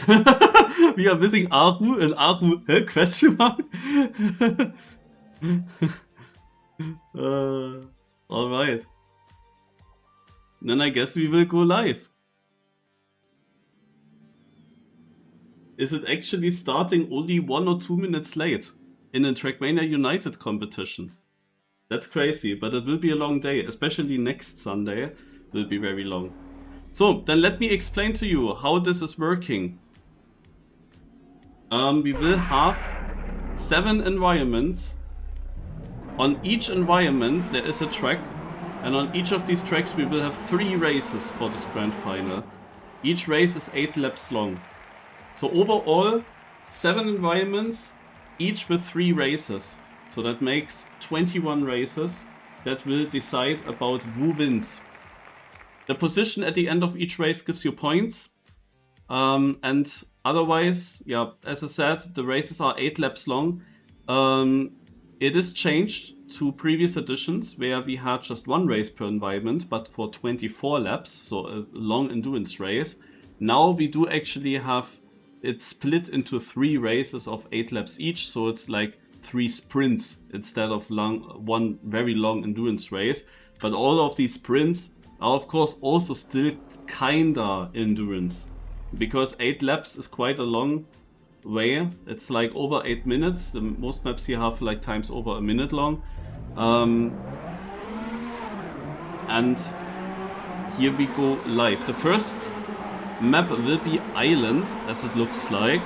We are missing Aru and Aru, question mark? Alright. Then I guess we will go live. Is it actually starting only 1 or 2 minutes late in a Trackmania United competition? That's crazy, but it will be a long day, especially next Sunday will be very long. So, then let me explain to you how this is working. We will have 7 environments. On each environment there is a track, and on each of these tracks we will have 3 races for this grand final. Each race is 8 laps long. So overall 7 environments, each with 3 races. So that makes 21 races that will decide about who wins. The position at the end of each race gives you points. And otherwise, yeah, as I said, the races are 8 laps long. It is changed to previous editions where we had just 1 race per environment, but for 24 laps, so a long endurance race. Now we do actually have it split into 3 races of 8 laps each, so it's like 3 sprints instead of 1 very long endurance race. But all of these sprints are of course also still kinda endurance, because 8 laps is quite a long way. It's like over 8 minutes. Most maps here have like times over a minute long. And here we go live. The first map will be Island, as it looks like.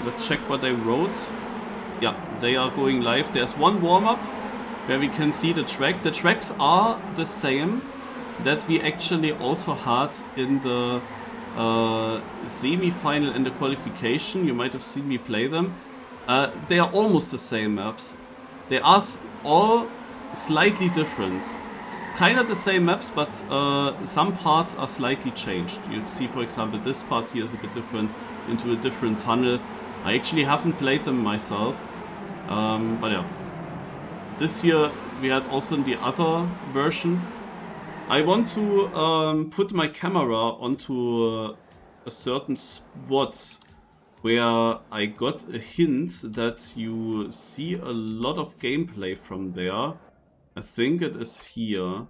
Let's check what they wrote. Yeah, they are going live. There's 1 warm-up where we can see the track. The tracks are the same that we actually also had in the semi-final and the qualification. You might have seen me play them. They are almost the same maps. They are all slightly different. Kind of the same maps, but some parts are slightly changed. You see, for example, this part here is a bit different, into a different tunnel. I actually haven't played them myself, but yeah. This year we had also in the other version. I want to put my camera onto a certain spot where I got a hint that you see a lot of gameplay from there. I think it is here,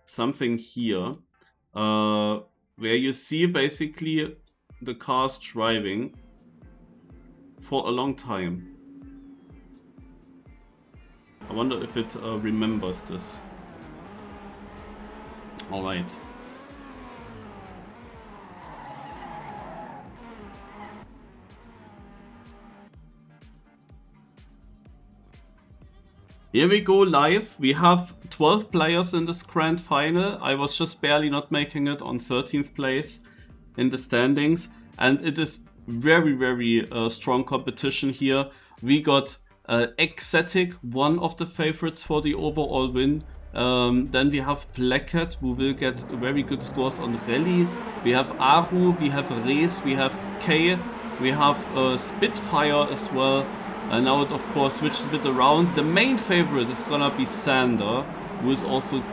something here, where you see basically the cars driving for a long time. I wonder if it remembers this. Alright. Here we go live. We have 12 players in this grand final. I was just barely not making it on 13th place in the standings. And it is very, very strong competition here. We got Exotic, one of the favorites for the overall win. Then we have Blackhead, who will get very good scores on Rally. We have Aru, we have Rees, we have K, we have Spitfire as well. And now it of course switches a bit around. The main favorite is gonna be Sander, who is also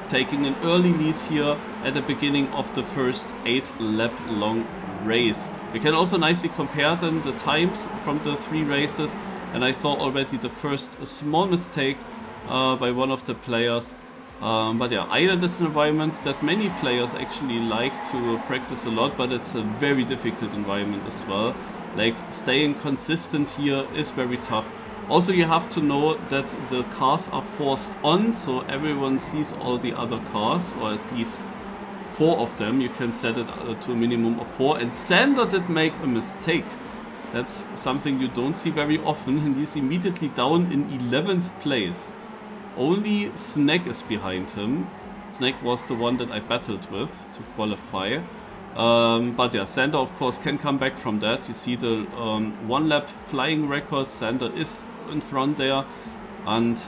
taking an early lead here at the beginning of the first 8 lap long race. We can also nicely compare then the times from the 3 races. And I saw already the first small mistake by one of the players. But yeah, Island is an environment that many players actually like to practice a lot, but it's a very difficult environment as well. Like, staying consistent here is very tough. Also, you have to know that the cars are forced on, so everyone sees all the other cars, or at least 4 of them. You can set it to a minimum of 4. And Sander did make a mistake. That's something you don't see very often, and he's immediately down in 11th place. Only Snack is behind him. Snack was the one that I battled with to qualify. But yeah, Sander of course can come back from that. You see the 1 lap flying record. Sander is in front there, and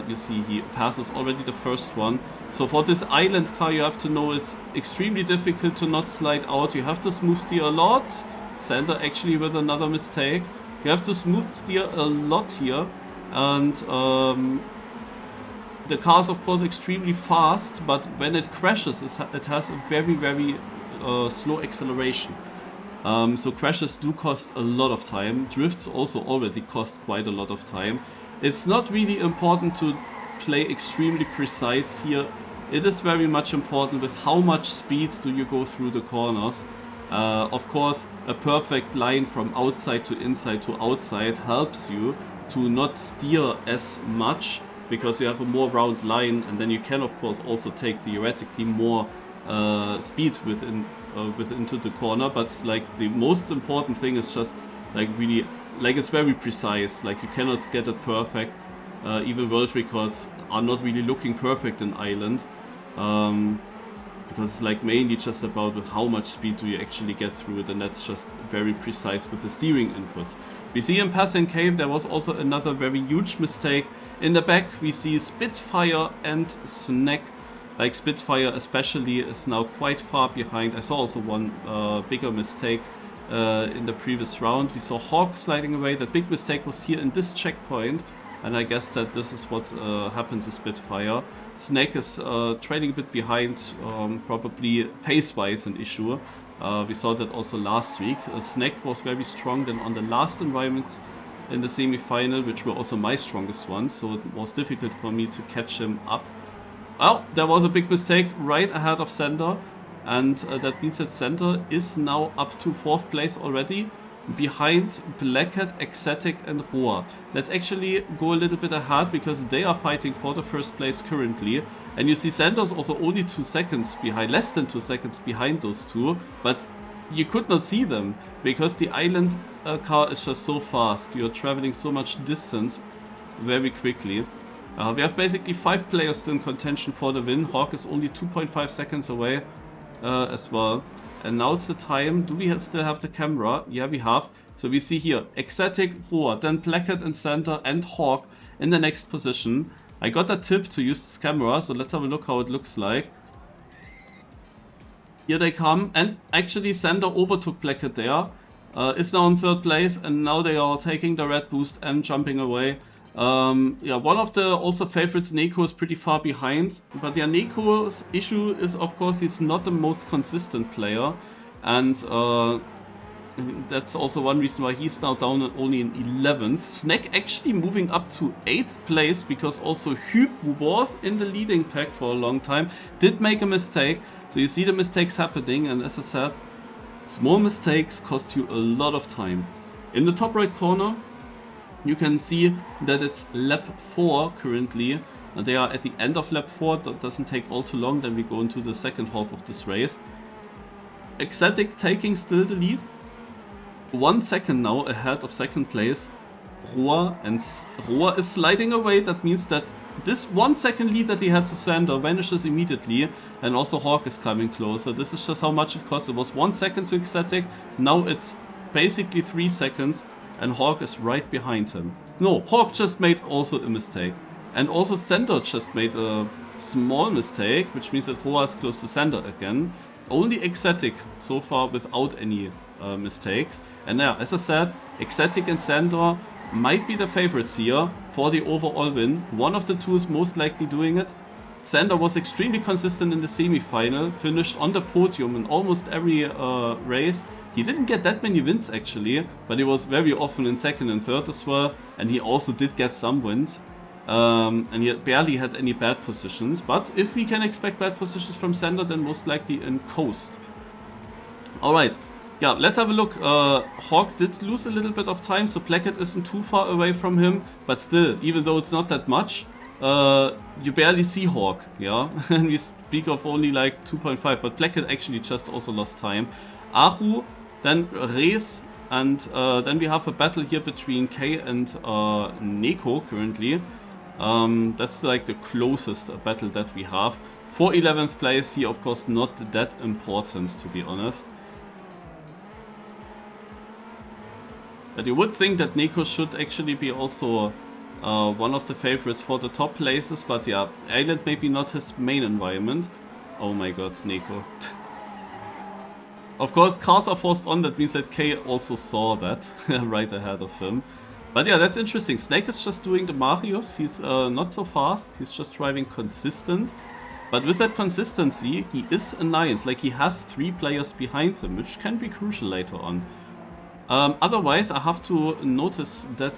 you see he passes already the first one. So for this Island car, you have to know it's extremely difficult to not slide out. You have to smooth steer a lot. Sander actually with another mistake. You have to smooth steer a lot here, and the car is of course extremely fast, but when it crashes it has a very, very slow acceleration. So crashes do cost a lot of time. Drifts also already cost quite a lot of time. It's not really important to play extremely precise here. It is very much important with how much speed do you go through the corners. Of course, a perfect line from outside to inside to outside helps you to not steer as much, because you have a more round line, and then you can of course also take theoretically more speed into the corner. But like the most important thing is just like really, like it's very precise. Like you cannot get it perfect. Even world records are not really looking perfect in Island, because it's like mainly just about how much speed do you actually get through it, and that's just very precise with the steering inputs. We see in passing cave there was also another very huge mistake. In the back we see Spitfire and Snack. Like Spitfire especially is now quite far behind. I saw also one bigger mistake in the previous round. We saw Hawk sliding away. That big mistake was here in this checkpoint, and I guess that this is what happened to Spitfire. Snack is trailing a bit behind, probably pace-wise an issue. We saw that also last week. Snack was very strong then on the last environments in the semi-final, which were also my strongest ones, so it was difficult for me to catch him up. Oh, there was a big mistake right ahead of Center, and that means that Center is now up to 4th place already, behind Blackhead, Ecstatic and Roa. Let's actually go a little bit ahead, because they are fighting for the 1st place currently, and you see Center's also only 2 seconds behind, less than 2 seconds behind those two, but you could not see them because the Island car is just so fast. You're traveling so much distance very quickly. We have basically 5 players still in contention for the win. Hawk is only 2.5 seconds away as well. And now it's the time. Do we still have the camera? Yeah, we have. So we see here Ecstatic, Roa, then Blackhead and Center and Hawk in the next position. I got a tip to use this camera, so let's have a look how it looks like. Here they come, and actually Center overtook Blackhead there. Is now in 3rd place, and now they are taking the red boost and jumping away. Yeah, one of the also favorites, Neko, is pretty far behind, but yeah, Neko's issue is of course he's not the most consistent player, and that's also one reason why he's now down only in 11th. Snack actually moving up to 8th place, because also Hyp, who was in the leading pack for a long time, did make a mistake. So you see the mistakes happening, and as I said, small mistakes cost you a lot of time. In the top right corner you can see that it's lap 4 currently. They are at the end of lap 4, that doesn't take all too long, then we go into the 2nd half of this race. Ecstatic taking still the lead. 1 second now ahead of 2nd place. Roa is sliding away. That means that this 1 second lead that he had to Sander vanishes immediately, and also Hawk is coming closer. This is just how much it costs. It was 1 second to Ecstatic, now it's basically 3 seconds. And Hawk is right behind him. No, Hawk just made also a mistake. And also Sander just made a small mistake, which means that Roa is close to Sander again. Only Ecstatic so far without any mistakes. And yeah, as I said, Ecstatic and Sander might be the favorites here for the overall win. One of the two is most likely doing it. Sander was extremely consistent in the semi-final, finished on the podium in almost every race. He didn't get that many wins actually, but he was very often in 2nd and 3rd as well, and he also did get some wins. And he barely had any bad positions, but if we can expect bad positions from Sander, then most likely in Coast. Alright, yeah, let's have a look. Hawk did lose a little bit of time, so Blackhead isn't too far away from him, but still, even though it's not that much, you barely see Hawk, yeah? And we speak of only like 2.5, but Blackhead actually just also lost time. Ahu, then Rees, and then we have a battle here between K and Neko currently. That's like the closest battle that we have. For 11th place here, of course, not that important, to be honest. But you would think that Neko should actually be also one of the favorites for the top places, but yeah, Island maybe not his main environment. Oh my god, Neko. Of course, cars are forced on, that means that K also saw that right ahead of him. But yeah, that's interesting. Snake is just doing the Marios. He's not so fast, he's just driving consistent. But with that consistency, he is a 9th. Like, he has 3 players behind him, which can be crucial later on. Otherwise, I have to notice that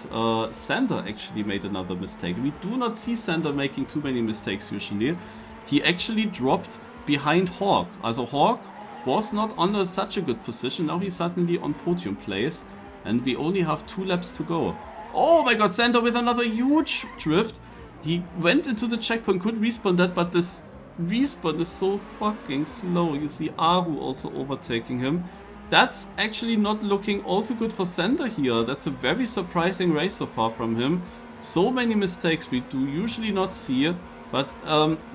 Sander actually made another mistake. We do not see Sander making too many mistakes usually. He actually dropped behind Hawk. Also Hawk was not under such a good position. Now he's suddenly on podium place. And we only have 2 laps to go. Oh my god, Sander with another huge drift. He went into the checkpoint, could respawn that, but this respawn is so fucking slow. You see Aru also overtaking him. That's actually not looking all too good for Sander here. That's a very surprising race so far from him. So many mistakes we do usually not see. But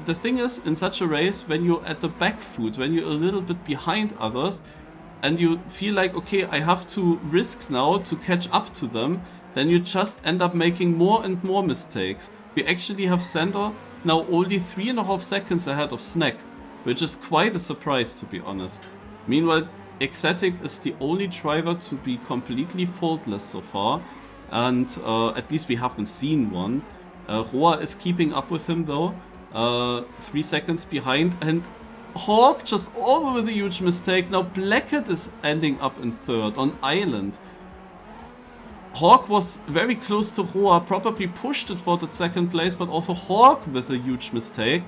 the thing is, in such a race, when you're at the back foot, when you're a little bit behind others, and you feel like, okay, I have to risk now to catch up to them, then you just end up making more and more mistakes. We actually have Sander now only 3.5 seconds ahead of Snack, which is quite a surprise, to be honest. Meanwhile, Ecstatic is the only driver to be completely faultless so far, and at least we haven't seen one. Roa is keeping up with him though, 3 seconds behind, and Hawk just also with a huge mistake. Now Blackhead is ending up in 3rd on Island. Hawk was very close to Roa, probably pushed it for the 2nd place, but also Hawk with a huge mistake.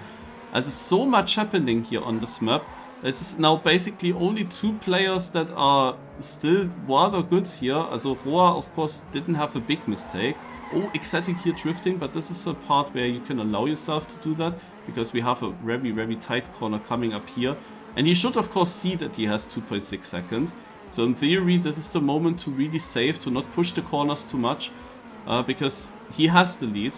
There's so much happening here on this map. It's now basically only 2 players that are still rather good here. Also Roa of course didn't have a big mistake. Oh, Ecstatic here drifting, but this is a part where you can allow yourself to do that, because we have a very, very tight corner coming up here. And he should of course see that he has 2.6 seconds. So in theory, this is the moment to really save, to not push the corners too much, because he has the lead.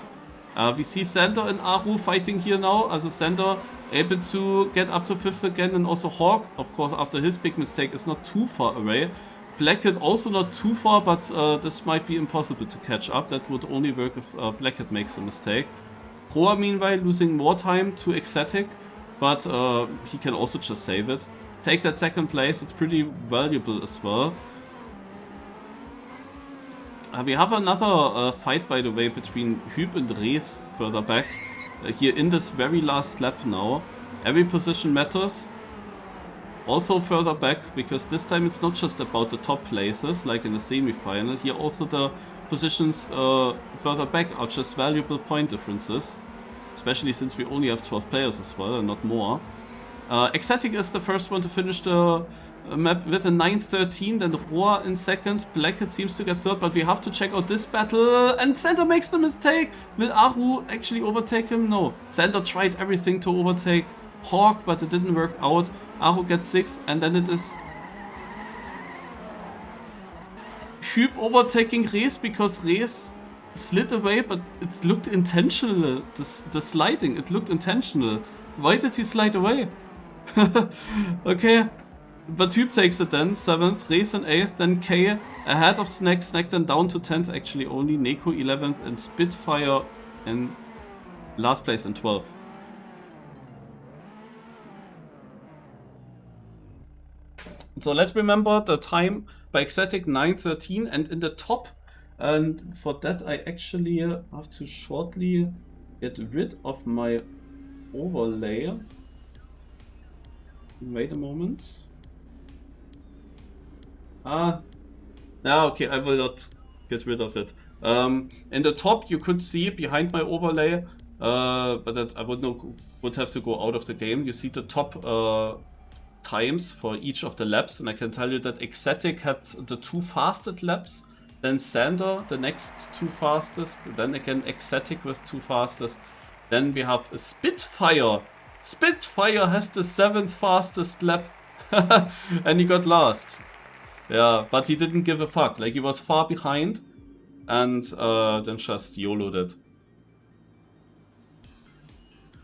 We see Sander and Aru fighting here now. Also Sander able to get up to 5th again, and also Hawk, of course, after his big mistake, is not too far away. Blackhead also not too far, but this might be impossible to catch up. That would only work if Blackhead makes a mistake. Roa, meanwhile, losing more time to Ecstatic, but he can also just save it. Take that 2nd place, it's pretty valuable as well. We have another fight, by the way, between Hyp and Rees further back. Here in this very last lap now. Every position matters. Also further back, because this time it's not just about the top places, like in the semi-final. Here also the positions further back are just valuable point differences. Especially since we only have 12 players as well, and not more. Ecstatic is the first one to finish the map with a 9:13, then Roa in 2nd. Blackhead seems to get 3rd, but we have to check out this battle. And Sander makes the mistake! Will Aru actually overtake him? No. Sander tried everything to overtake Hawk, but it didn't work out. Aru gets 6th, and then it is Hyp overtaking Rees, because Rees slid away, but it looked intentional. The sliding, it looked intentional. Why did he slide away? Okay, but Hyp takes it then, 7th, Rees in 8th, then K ahead of Snack, Snack then down to 10th actually only, Neko 11th, and Spitfire in last place in 12th. So let's remember the time by Ecstatic 9:13, and in the top, and for that I actually have to shortly get rid of my overlay. Wait a moment. Okay, I will not get rid of it. In the top you could see behind my overlay, but that I would have to go out of the game. You see the top times for each of the laps, and I can tell you that Ecstatic had the 2 fastest laps, then Sander the next 2 fastest, then again Ecstatic with 2 fastest, then we have a Spitfire. Spitfire has the 7th fastest lap and he got last. Yeah, but he didn't give a fuck, like he was far behind, and then just YOLO'd it.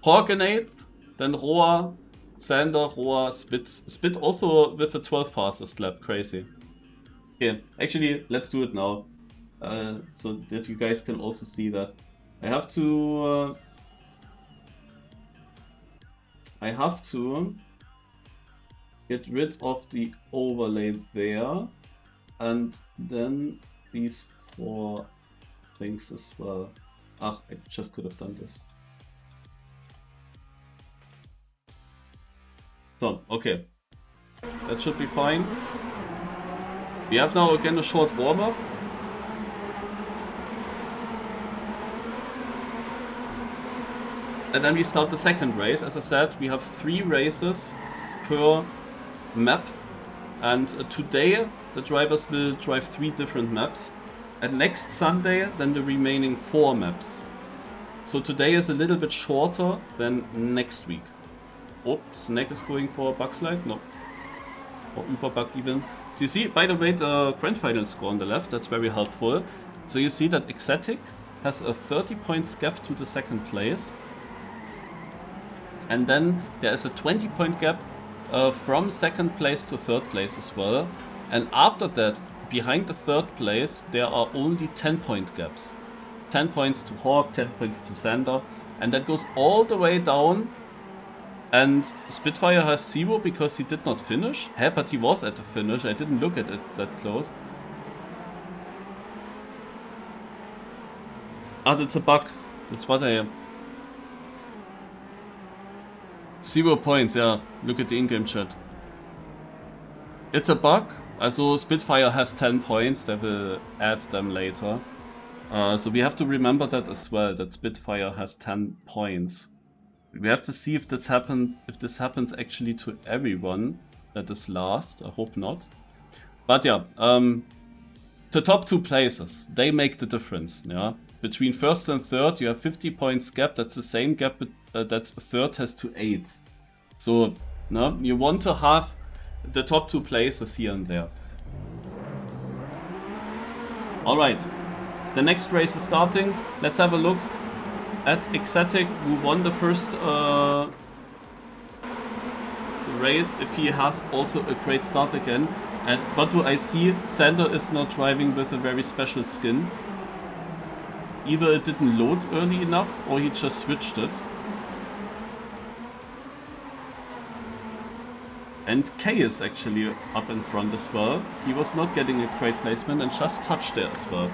Hawk in 8th, then Roa, Sander, Roa, Spit also with the 12th fastest lap, crazy. Okay, actually, let's do it now, so that you guys can also see that. I have to get rid of the overlay there, and then these 4 things as well. I just could have done this. So, okay. That should be fine. We have now again a short warm-up. And then we start the second race. As I said, we have 3 races per map. And today the drivers will drive 3 different maps. And next Sunday, then the remaining 4 maps. So today is a little bit shorter than next week. Oh, Snack is going for a bug slide? No. Or Überbug even. So you see, by the way, the GrandFinal score on the left, that's very helpful. So you see that Exotic has a 30 points gap to the second place. And then there is a 20 point gap from second place to third place as well. And after that, behind the third place, there are only 10 point gaps. 10 points to Hawk, 10 points to Sander. And that goes all the way down. And Spitfire has 0 because he did not finish. Hey, but he was at the finish. I didn't look at it that close. Ah, that's a bug. That's what I am. 0 points, yeah. Look at the in-game chat. It's a bug. Also Spitfire has 10 points. They will add them later. So we have to remember that as well. That Spitfire has 10 points. We have to see if this happens actually to everyone that is last. I hope not. But yeah, the top 2 places, they make the difference. Yeah, between first and third, you have 50 points gap. That's the same gap that third has to 8th. So, no, you want to have the top 2 places here and there. All right, the next race is starting. Let's have a look at Exotic, who won the first race, if he has also a great start again. And what do I see? Sander is not driving with a very special skin. Either it didn't load early enough or he just switched it. And K is actually up in front as well. He was not getting a great placement and just touched there as well.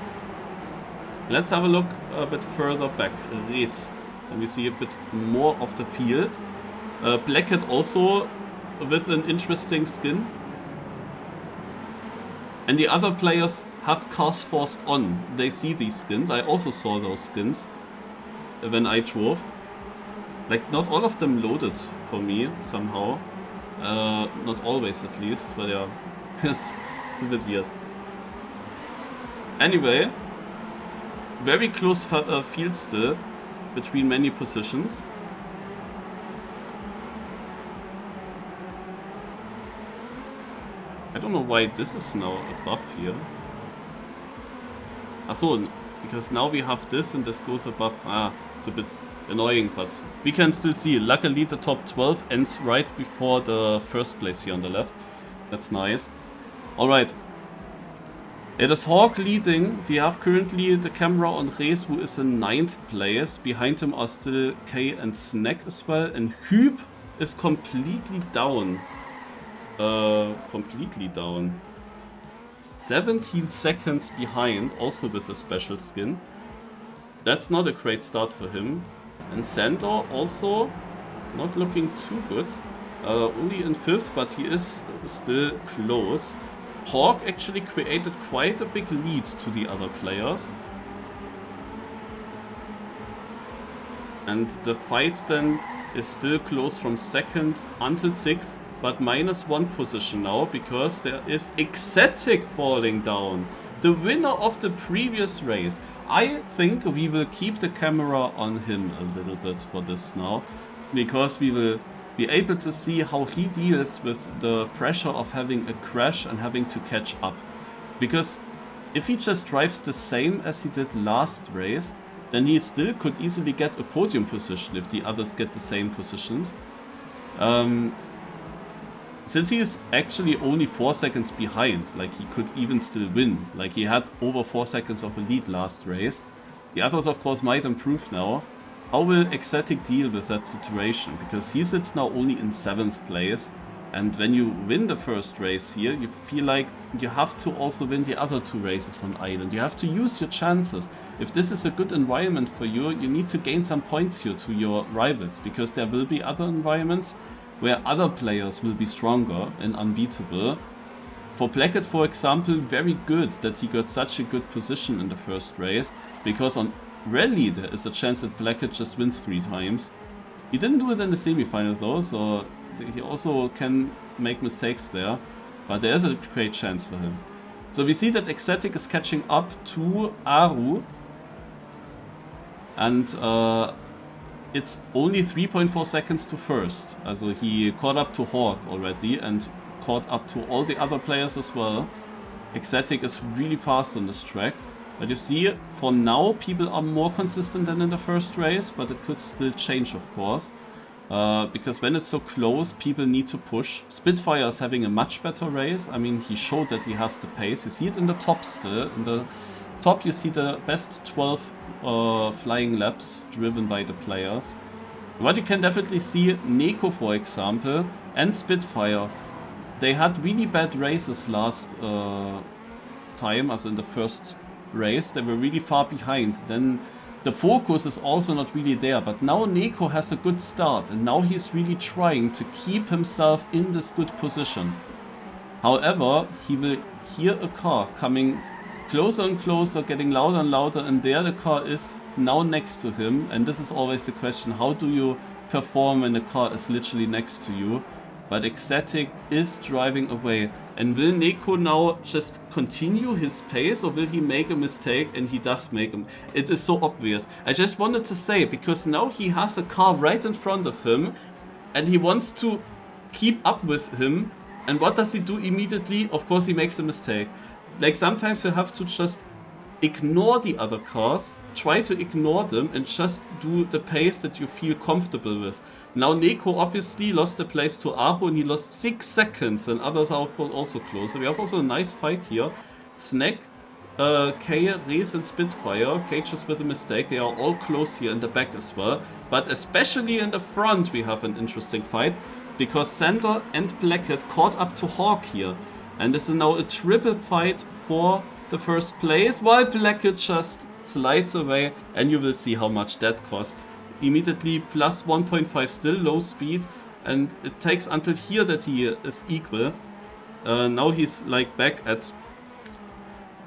Let's have a look a bit further back. Race. And we see a bit more of the field. Blackhead also with an interesting skin. And the other players have cars forced on. They see these skins. I also saw those skins when I drove. Like, not all of them loaded for me somehow. Not always at least, but yeah, it's a bit weird. Anyway. Very close field still between many positions. I don't know why this is now above here. Achso, because now we have this and this goes above. Ah, it's a bit annoying, but we can still see. Luckily the top 12 ends right before the first place here on the left. That's nice. Alright. It is Hawk leading. We have currently the camera on Rees, who is in 9th place. Behind him are still K and Snack as well. And Hüb is completely down. Completely down. 17 seconds behind, also with a special skin. That's not a great start for him. And Sander also not looking too good. Only in 5th, but he is still close. Hawk actually created quite a big lead to the other players. And the fight then is still close from 2nd until 6th, but -1 position now because there is Exotic falling down. The winner of the previous race. I think we will keep the camera on him a little bit for this now, because we will be able to see how he deals with the pressure of having a crash and having to catch up. Because if he just drives the same as he did last race, then he still could easily get a podium position if the others get the same positions. Since he is actually only 4 seconds behind, like he could even still win. Like he had over 4 seconds of a lead last race. The others of course might improve now. How will Exotic deal with that situation? Because he sits now only in 7th place. And when you win the first race here, you feel like you have to also win the other 2 races on Island. You have to use your chances. If this is a good environment for you, you need to gain some points here to your rivals. Because there will be other environments where other players will be stronger and unbeatable. For Blackett, for example, very good that he got such a good position in the first race, because on rally there is a chance that Blackett just wins 3 times. He didn't do it in the semi-final though, so he also can make mistakes there, but there is a great chance for him. So we see that Ecstatic is catching up to Aru, and it's only 3.4 seconds to first. Also he caught up to Hawk already and caught up to all the other players as well. Ecstatic is really fast on this track. But you see, for now, people are more consistent than in the first race, but it could still change, of course. Because when it's so close, people need to push. Spitfire is having a much better race. I mean, he showed that he has the pace. You see it in the top still. In the top, you see the best 12 flying laps driven by the players. What you can definitely see, Neko, for example, and Spitfire, they had really bad races last time, as in the first race. They were really far behind. Then the focus is also not really there, but now Neko has a good start and now he's really trying to keep himself in this good position. However, he will hear a car coming closer and closer, getting louder and louder, and there the car is now next to him. And this is always the question, how do you perform when the car is literally next to you? But Ecstatic is driving away. And will Neko now just continue his pace, or will he make a mistake? And he does make them. It is so obvious. I just wanted to say, because now he has a car right in front of him and he wants to keep up with him. And what does he do immediately? Of course he makes a mistake. Like sometimes you have to just ignore the other cars, try to ignore them and just do the pace that you feel comfortable with. Now Neko obviously lost the place to Aho and he lost 6 seconds, and others are of course also close. So we have also a nice fight here. Snack, K, Reese and Spitfire. K just with a mistake. They are all close here in the back as well. But especially in the front we have an interesting fight, because Sander and Blackett caught up to Hawk here. And this is now a triple fight for the first place, while Blackett just slides away, and you will see how much that costs. Immediately plus 1.5, still low speed, and it takes until here that he is equal. Now he's like back at,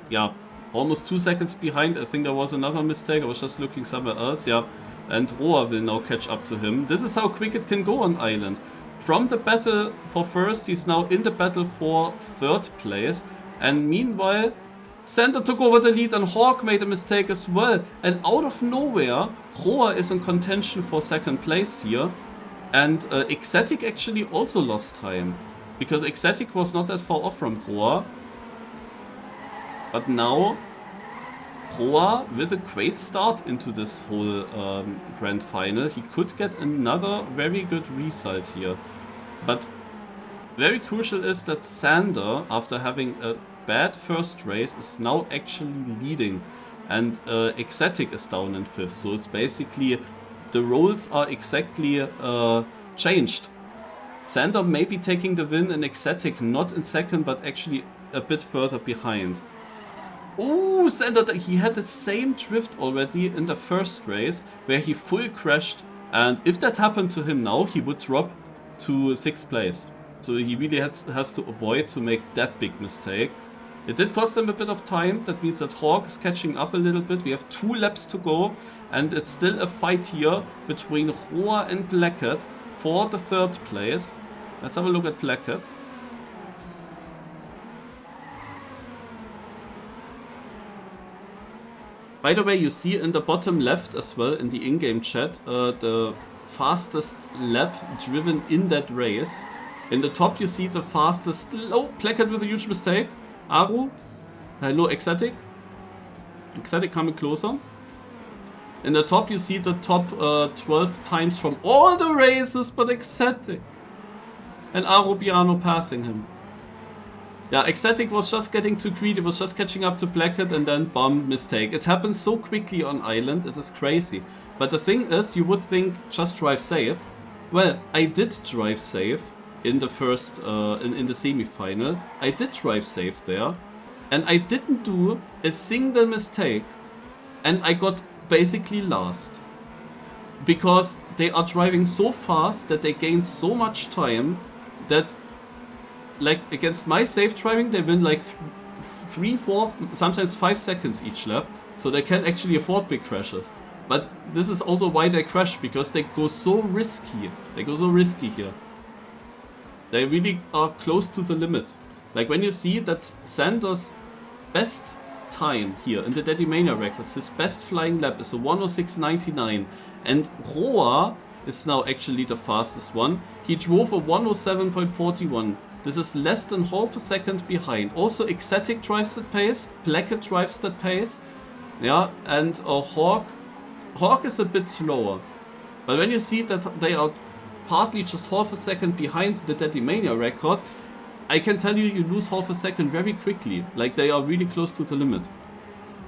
yeah, almost 2 seconds behind. I think there was another mistake, I was just looking somewhere else, yeah. And Roa will now catch up to him. This is how quick it can go on Island. From the battle for first, he's now in the battle for 3rd place. And meanwhile, Sander took over the lead and Hawk made a mistake as well. And out of nowhere, Roa is in contention for 2nd place here. And Ecstatic actually also lost time, because Ecstatic was not that far off from Roa. But now, Roa with a great start into this whole grand final. He could get another very good result here. But very crucial is that Sander, after having a bad first race, is now actually leading. And Ecstatic is down in 5th. So it's basically, the roles are exactly changed. Sander may be taking the win and Ecstatic not in 2nd, but actually a bit further behind. Oh, Sander, he had the same drift already in the first race, where he full crashed. And if that happened to him now, he would drop to 6th place. So he really has to avoid to make that big mistake. It did cost him a bit of time. That means that Hawk is catching up a little bit. We have 2 laps to go. And it's still a fight here between Roa and Blackett for the 3rd place. Let's have a look at Blackett. By the way, you see in the bottom left as well in the in-game chat the fastest lap driven in that race. In the top you see the fastest... Oh, Blackett with a huge mistake. Aru. Hello, Ecstatic. Ecstatic coming closer. In the top you see the top 12 times from all the races, but Ecstatic. And Aru Piano passing him. Yeah, Ecstatic was just getting too greedy, was just catching up to Blackett, and then bomb, mistake. It happens so quickly on Island, it is crazy. But the thing is, you would think, just drive safe. Well, I did drive safe in the first, in the semi-final. I did drive safe there. And I didn't do a single mistake. And I got basically last. because they are driving so fast that they gain so much time that, like, against my safe driving, they win like 3, 4, sometimes 5 seconds each lap, so they can actually afford big crashes. But this is also why they crash, because they go so risky. They go so risky here. They really are close to the limit. Like when you see that Sanders' best time here in the Daddy-Mania records, his best flying lap is a 106.99, and Roa is now actually the fastest one. He drove a 107.41. This is less than half a second behind. Also, Ecstatic drives that pace, Blackett drives that pace, yeah, and Hawk is a bit slower. But when you see that they are partly just half a second behind the Daddy-Mania record, I can tell you, you lose half a second very quickly. Like, they are really close to the limit.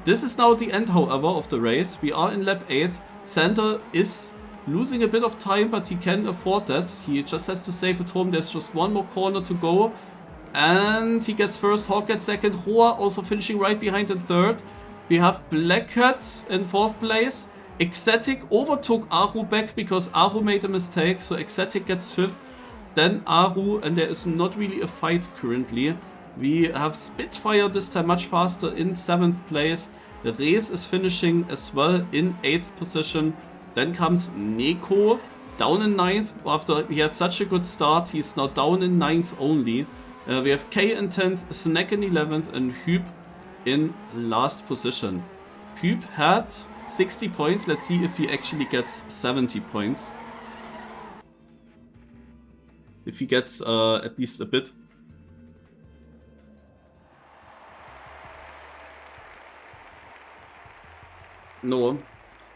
This is now the end, however, of the race. We are in lap 8. Sander is losing a bit of time, but he can afford that. He just has to save at home. There's just one more corner to go. And he gets first, Hawk gets second. Roa also finishing right behind in third. We have Blackett in fourth place. Ecstatic overtook Aru back because Aru made a mistake, so Ecstatic gets fifth. Then Aru, and there is not really a fight currently. We have Spitfire this time much faster in 7th place. Rees is finishing as well in 8th position. Then comes Neko down in 9th. After he had such a good start, he's now down in 9th only. We have K in 10th, Snack in 11th, and Hüb in last position. Hüb had 60 points. Let's see if he actually gets 70 points. If he gets at least a bit. No.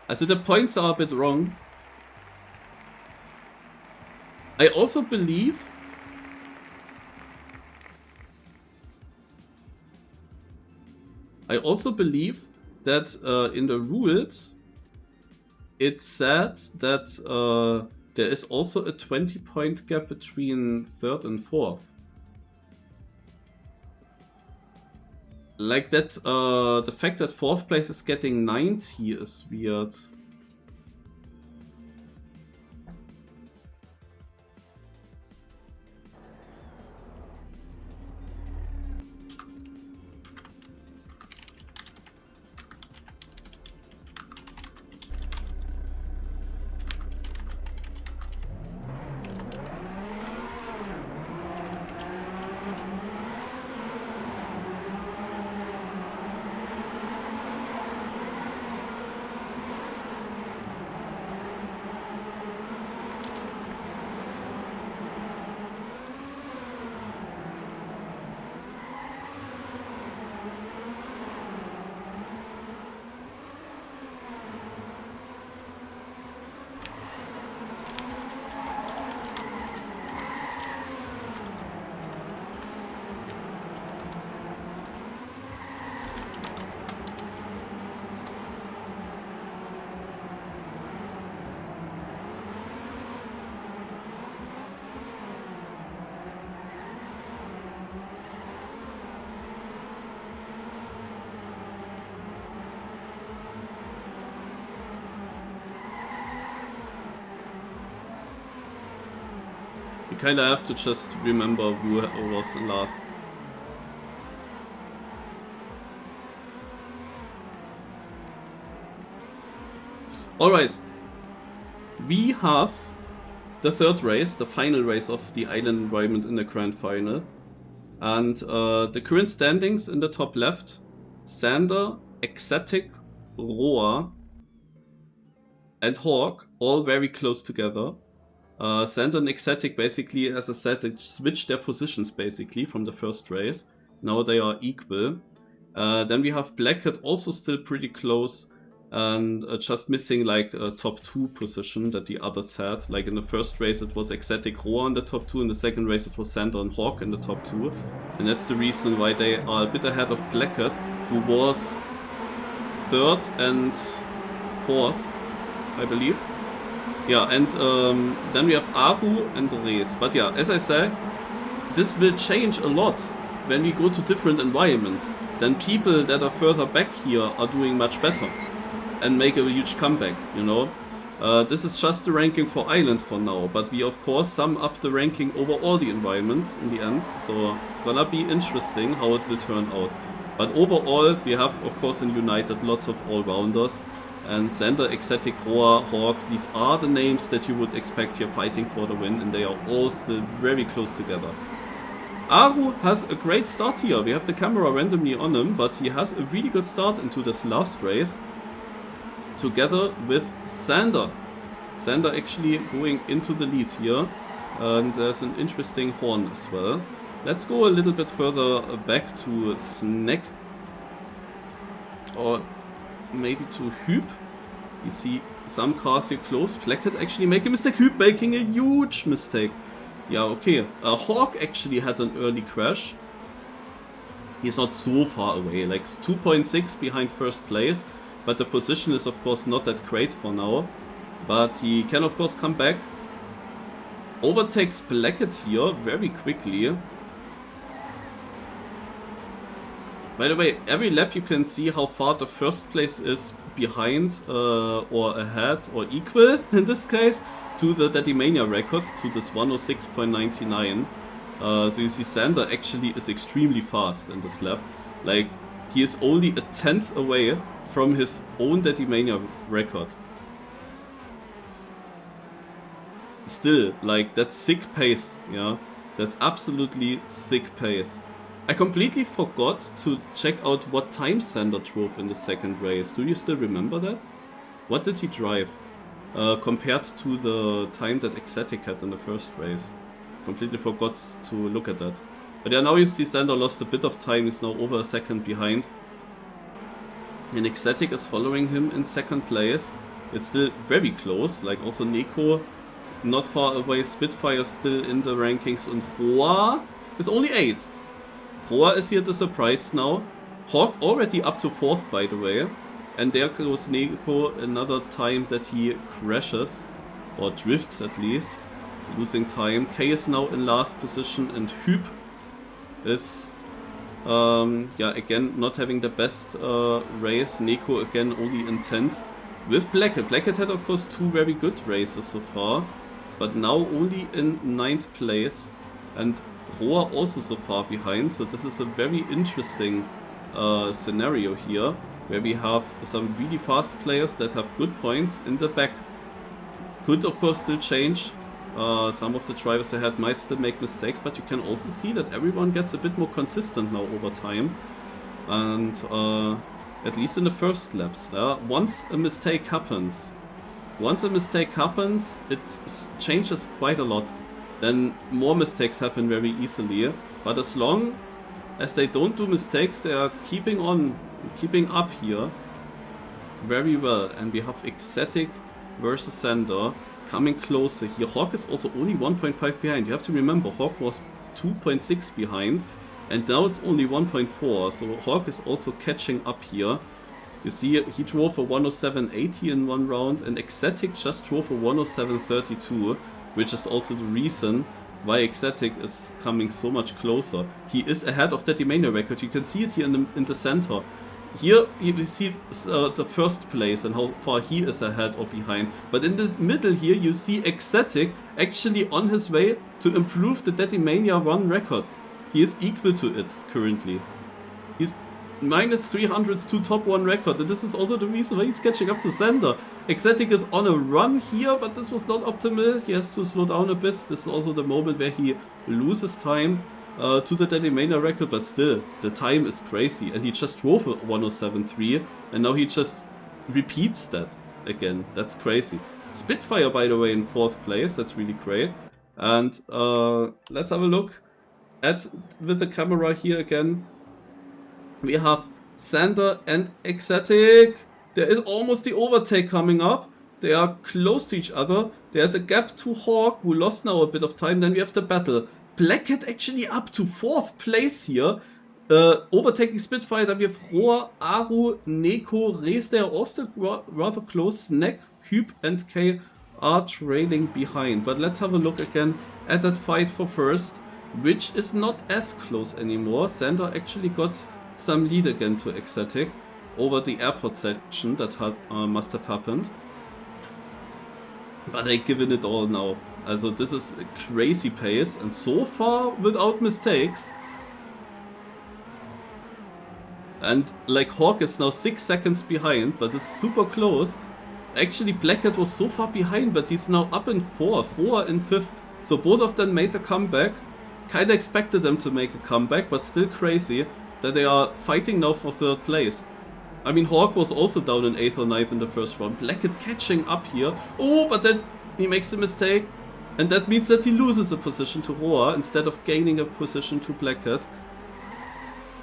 Also the points are a bit wrong. I also believe that in the rules it said that there is also a 20-point gap between 3rd and 4th. Like that, the fact that 4th place is getting 90 is weird. You kinda have to just remember who was last. Alright. We have the third race, the final race of the island environment in the Grand Final. And the current standings in the top left, Sander, Ecstatic, Roa, and Hawk, all very close together. Sander and Ecstatic basically, as I said, they switched their positions basically from the first race. Now they are equal. Then we have Blackett also still pretty close and just missing like a top 2 position that the others had. Like in the first race it was Ecstatic Roa in the top 2, in the second race it was Sander and Hawk in the top 2. And that's the reason why they are a bit ahead of Blackett, who was 3rd and 4th, I believe. Yeah, and then we have Aru and Rees. But yeah, as I said, this will change a lot when we go to different environments. Then people that are further back here are doing much better and make a huge comeback, you know. This is just the ranking for Island for now, but we of course sum up the ranking over all the environments in the end, so gonna be interesting how it will turn out. But overall, we have of course in United lots of all-rounders, and Xander, Exotic, Roa, Hawk, these are the names that you would expect here fighting for the win, and they are all still very close together. Aru has a great start here. We have the camera randomly on him, but he has a really good start into this last race. Together with Xander. Xander actually going into the lead here. And there's an interesting horn as well. Let's go a little bit further back to Snack. Or maybe to Hüb. You see some cars here close. Blackhead actually make a mistake. Hüb making a huge mistake. Yeah, okay. Hawk actually had an early crash. He's not so far away. Like 2.6 behind first place. But the position is of course not that great for now. But he can of course come back. Overtakes Blackett here very quickly. By the way, every lap you can see how far the first place is behind or ahead or equal in this case to the Daddy-Mania record, to this 106.99. So you see Xander actually is extremely fast in this lap. Like, he is only a 10th away from his own Daddy-Mania record. Still, like, that's sick pace, yeah? That's absolutely sick pace. I completely forgot to check out what time Xander drove in the second race. Do you still remember that? What did he drive? Compared to the time that Exotic had in the first race. Completely forgot to look at that. But yeah, now you see Xander lost a bit of time, he's now over a second behind. And Exotic is following him in second place. It's still very close, like also Neko not far away, Spitfire still in the rankings, and Roa is only 8th. Roa is here the surprise now. Hawk already up to 4th by the way. And there goes Neko, another time that he crashes, or drifts at least, losing time. K is now in last position, and Hüb is, yeah, again, not having the best race. Neko again only in 10th. With Blackett. Blackett had of course 2 very good races so far, but now only in 9th place. And Roa also so far behind, so this is a very interesting scenario here, where we have some really fast players that have good points in the back. Could of course still change. Some of the drivers ahead might still make mistakes, but you can also see that everyone gets a bit more consistent now over time. And at least in the first laps, once a mistake happens, it changes quite a lot. Then more mistakes happen very easily. But as long as they don't do mistakes, they are keeping up here very well. And we have Exotic versus Xander coming closer here. Hawk is also only 1.5 behind. You have to remember, Hawk was 2.6 behind, and now it's only 1.4. So Hawk is also catching up here. You see, he drove a 107.80 in one round, and Exotic just drove a 107.32, which is also the reason why Exotic is coming so much closer. He is ahead of Daddy-Mania record. You can see it here in the center. Here you see the first place and how far he is ahead or behind. But in the middle here you see Exotic actually on his way to improve the Daddy-Mania 1 record. He is equal to it currently. He's minus 300s to top 1 record, and this is also the reason why he's catching up to Xander. Exotic is on a run here, but this was not optimal. He has to slow down a bit. This is also the moment where he loses time to the Daddy-Mania record, but still, the time is crazy. And he just drove a 107.3, and now he just repeats that again. That's crazy. Spitfire, by the way, in 4th place. That's really great. And let's have a look with the camera here again. We have Xander and Exotic. There is almost the overtake coming up. They are close to each other. There's a gap to Hawk, who lost now a bit of time. Then we have the battle. Blackhead actually up to 4th place here. Overtaking Spitfire. Then we have Roa, Aru, Neko, Rees. They are also rather close. Snack, Hüb and K are trailing behind. But let's have a look again at that fight for first, which is not as close anymore. Xander actually got some lead again to Exotic over the airport section that must have happened. But they're giving it all now. Also this is a crazy pace, and so far without mistakes. And like Hawk is now 6 seconds behind, but it's super close. Actually Blackhead was so far behind, but he's now up in 4th, Roa in 5th. So both of them made a comeback. Kinda expected them to make a comeback, but still crazy that they are fighting now for 3rd place. I mean, Hawk was also down in 8th or 9th in the first round. Blackhead catching up here. Oh, but then he makes a mistake. And that means that he loses a position to Roa instead of gaining a position to Blackhead.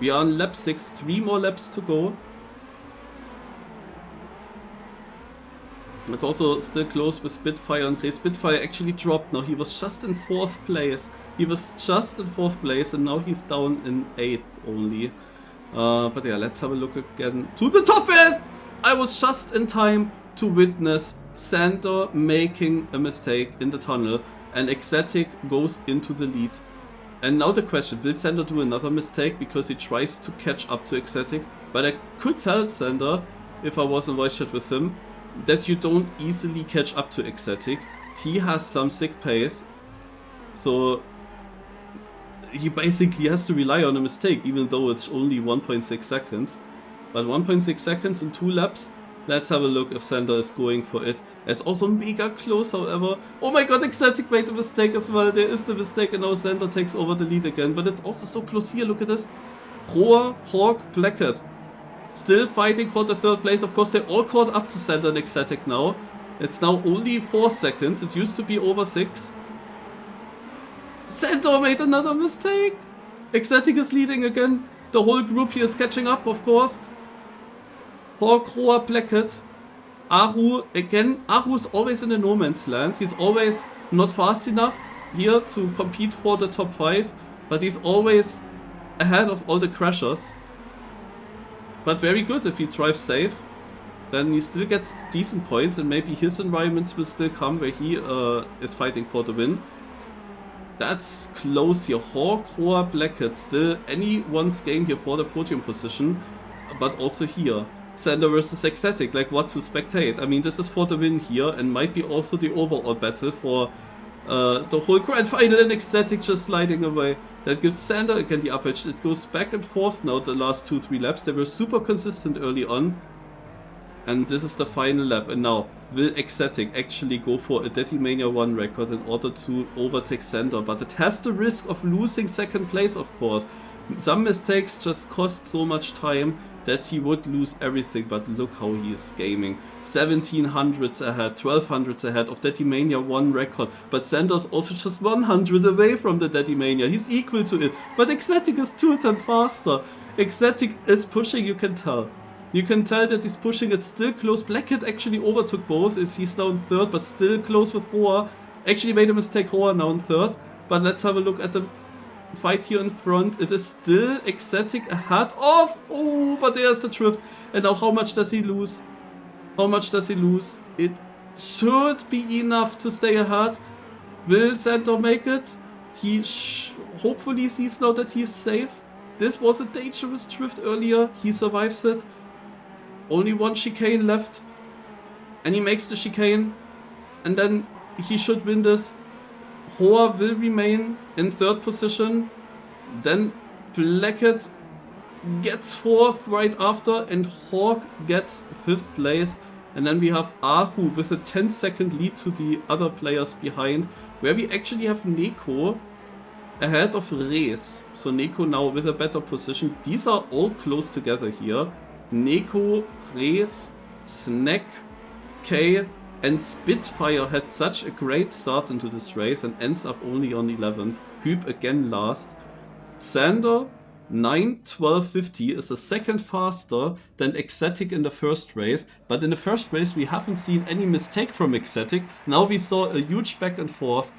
We are on lap 6, 3 more laps to go. It's also still close with Spitfire, and Spitfire actually dropped now. He was just in 4th place. He was just in 4th place, and now he's down in 8th only. But yeah, let's have a look again to the top end! I was just in time to witness Sander making a mistake in the tunnel, and Exotic goes into the lead. And now the question, will Sander do another mistake because he tries to catch up to Exotic? But I could tell Sander, if I was in voice chat with him, that you don't easily catch up to Exotic. He has some sick pace, so he basically has to rely on a mistake, even though it's only 1.6 seconds. But 1.6 seconds in 2 laps, let's have a look if Sander is going for it. It's also mega close, however. Oh my god, Exotic made a mistake as well. There is the mistake, and now Sander takes over the lead again. But it's also so close here, look at this. Roa, Hawk, Blackhead. Still fighting for the 3rd place. Of course, they're all caught up to Sander and Exotic now. It's now only 4 seconds. It used to be over 6. Sander made another mistake. Exotic is leading again. The whole group here is catching up, of course. Hawk, Roa, Blackhead. Aru, again, Aru's always in a no man's land. He's always not fast enough here to compete for the top 5. But he's always ahead of all the crashers. But very good if he drives safe. Then he still gets decent points, and maybe his environments will still come where he is fighting for the win. That's close here. Hawk, Roa, Blackhead. Still anyone's game here for the podium position. But also here. Sander versus Exotic. Like, what to spectate? I mean, this is for the win here, and might be also the overall battle for the whole grand final, and Exotic just sliding away. That gives Sander again the upper edge. It goes back and forth now the last 2-3 laps. They were super consistent early on. And this is the final lap. And now, will Exotic actually go for a Deadymania 1 record in order to overtake Sander? But it has the risk of losing 2nd place, of course. Some mistakes just cost so much time that he would lose everything, but look how he is gaming. 1700s ahead, 1200s ahead of Deadymania 1 record, but Sander's also just 100 away from the Deadymania. He's equal to it, but Exotic is 2 times faster. Exotic is pushing, you can tell. You can tell that he's pushing it still close. Blackhead actually overtook both, he's now in 3rd, but still close with Roa. Actually made a mistake, Roa now in 3rd, but let's have a look at the fight here in front. It is still Exotic ahead of... Oh, but there's the drift. And now how much does he lose? How much does he lose? It should be enough to stay ahead. Will Sander make it? He hopefully sees now that he's safe. This was a dangerous drift earlier. He survives it. Only 1 chicane left. And he makes the chicane. And then he should win this. Roa will remain in 3rd position. Then Blackhead gets 4th right after, and Hawk gets 5th place. And then we have Ahu with a 10-second lead to the other players behind, where we actually have Neko ahead of Rees. So Neko now with a better position. These are all close together here. Neko, Rees, Snack, K, and Spitfire had such a great start into this race and ends up only on 11th. Hüb again last. Sander, 9:12.50 is a second faster than Exotic in the first race. But in the first race we haven't seen any mistake from Exotic. Now we saw a huge back and forth.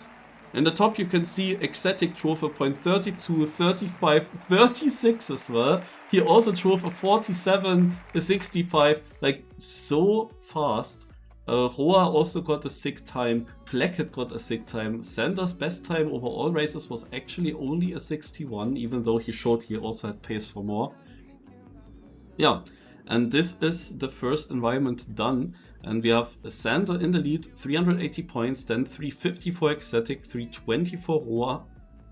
In the top you can see Exotic drove a .32, 35, 36 as well. He also drove a 47, a 65, like so fast. Roa also got a sick time, Blackhead got a sick time. Sander's best time over all races was actually only a 61, even though he showed he also had pace for more. Yeah, and this is the first environment done. And we have Sander in the lead, 380 points, then 350 for Ecstatic, 320 for Roa,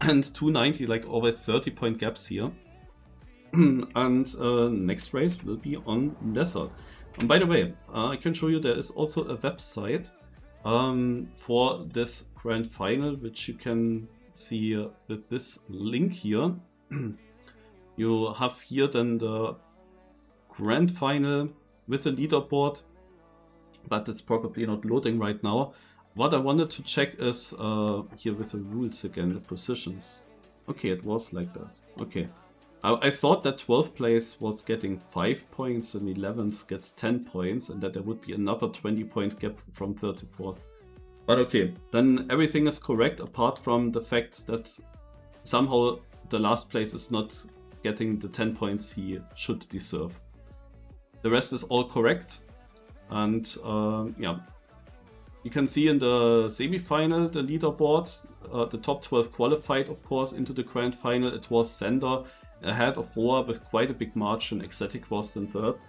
and 290, like over 30-point gaps here. And next race will be on Desert. And by the way, I can show you there is also a website for this grand final, which you can see with this link here. You have here then the grand final with a leaderboard, but it's probably not loading right now. What I wanted to check is here with the rules again, the positions. Okay, it was like that. Okay. I thought that 12th place was getting 5 points and 11th gets 10 points and that there would be another 20-point gap from 3rd to 4th. But okay, then everything is correct apart from the fact that somehow the last place is not getting the 10 points he should deserve. The rest is all correct. And yeah, you can see in the semi-final the leaderboard, the top 12 qualified of course into the grand final. It was Sander ahead of Roa with quite a big margin. Ecstatic was in 3rd,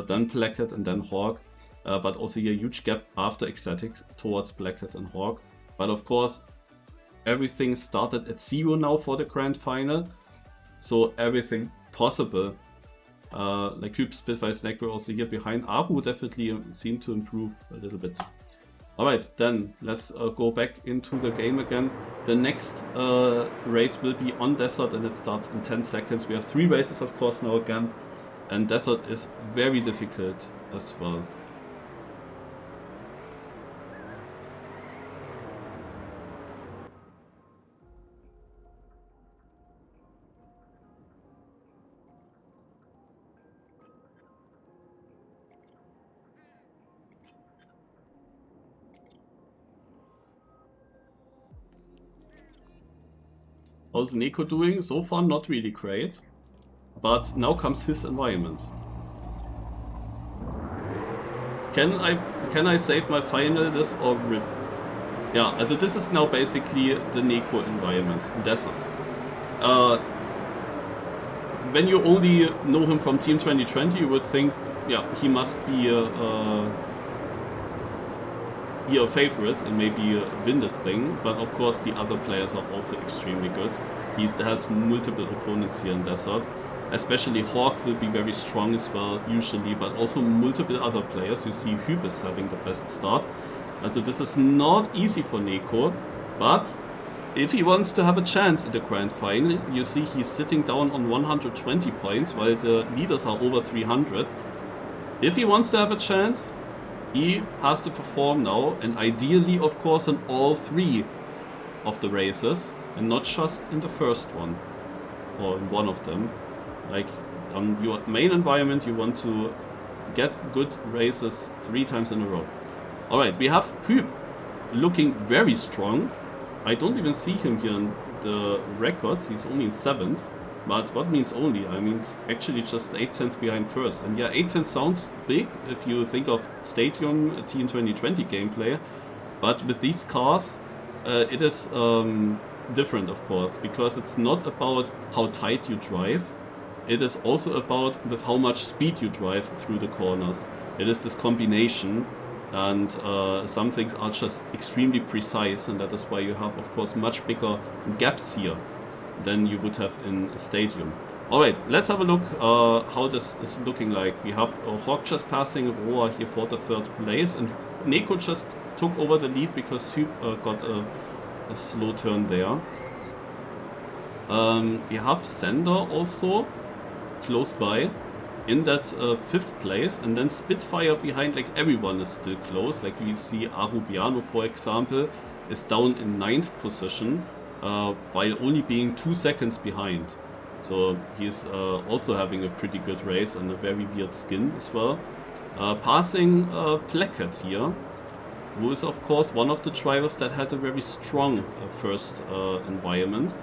then Blackhead and then Hawk, but also a huge gap after Ecstatic towards Blackhead and Hawk. But of course everything started at 0 now for the grand final, so everything possible. Like Cube, Spitfire, Snack were also here behind. Aru definitely seemed to improve a little bit. Alright, then let's go back into the game again. The next race will be on Desert and it starts in 10 seconds. We have 3 races of course now again, and Desert is very difficult as well. How's Neko doing? So far not really great, but now comes his environment. Can I save my final this or rip? Yeah, also this is now basically the Neko environment, Desert. When you only know him from Team 2020, you would think, yeah, he must be a favorite and maybe win this thing, but of course the other players are also extremely good. He has multiple opponents here in Desert, especially Hawk will be very strong as well usually, but also multiple other players. You see Hyb is having the best start, also this is not easy for Neko, but if he wants to have a chance in the grand final, you see he's sitting down on 120 points while the leaders are over 300. If he wants to have a chance, he has to perform now, and ideally of course in all 3 of the races and not just in the first one or in one of them. Like on your main environment you want to get good races 3 times in a row. Alright, we have Hyb looking very strong. I don't even see him here in the records, he's only in 7th. But what means only? I mean, it's actually just 8 tenths behind first. And yeah, 8 tenths sounds big if you think of Stadium Team 2020 gameplay. But with these cars, it is different, of course, because it's not about how tight you drive. It is also about with how much speed you drive through the corners. It is this combination, and some things are just extremely precise, and that is why you have, of course, much bigger gaps here than you would have in a Stadium. Alright, let's have a look how this is looking like. We have Hawk just passing Roa here for the 3rd place, and Neko just took over the lead because Hyb got a slow turn there. We have Sander also close by in that 5th place, and then Spitfire behind, like everyone is still close. Like we see Arubiano, for example, is down in 9th position. While only being 2 seconds behind. So he's also having a pretty good race and a very weird skin as well. Passing Blackhead here, who is of course one of the drivers that had a very strong first environment.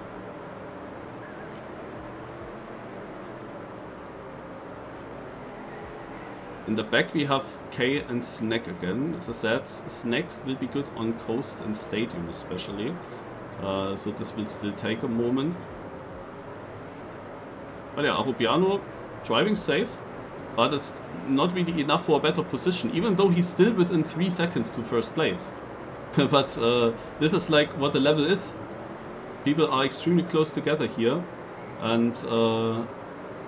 In the back we have K and Snack again. As I said, Snack will be good on Coast and Stadium especially. So this will still take a moment. But yeah, Arubiano driving safe. but it's not really enough for a better position, even though he's still within 3 seconds to first place. But this is like what the level is. People are extremely close together here, and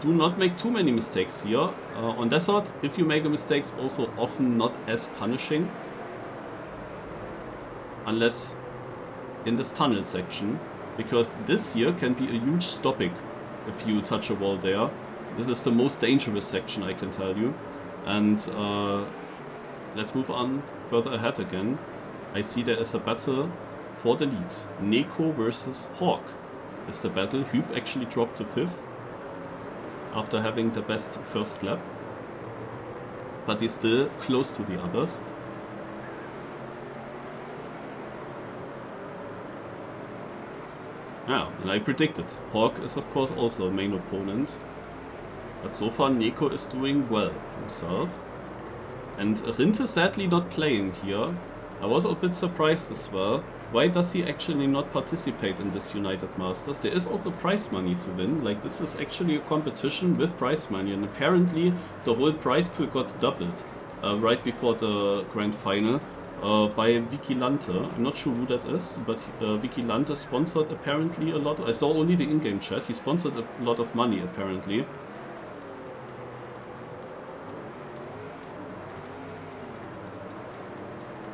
do not make too many mistakes here. On desert, if you make a mistake, it's also often not as punishing, unless in this tunnel section, because this here can be a huge stopping if you touch a wall there. This is the most dangerous section, I can tell you. And let's move on further ahead again. I see there is a battle for the lead. Neko versus Hawk is the battle. Hüb actually dropped to 5th after having the best first lap, but he's still close to the others. Yeah, and I predicted. Hawk is of course also a main opponent. But so far Neko is doing well himself. And Rinte sadly not playing here. I was a bit surprised as well. Why does he actually not participate in this United Masters? There is also prize money to win. Like, this is actually a competition with prize money. And apparently the whole prize pool got doubled right before the grand final. By Vigilante. I'm not sure who that is, but Vigilante sponsored apparently a lot. I saw only the in-game chat. He sponsored a lot of money apparently.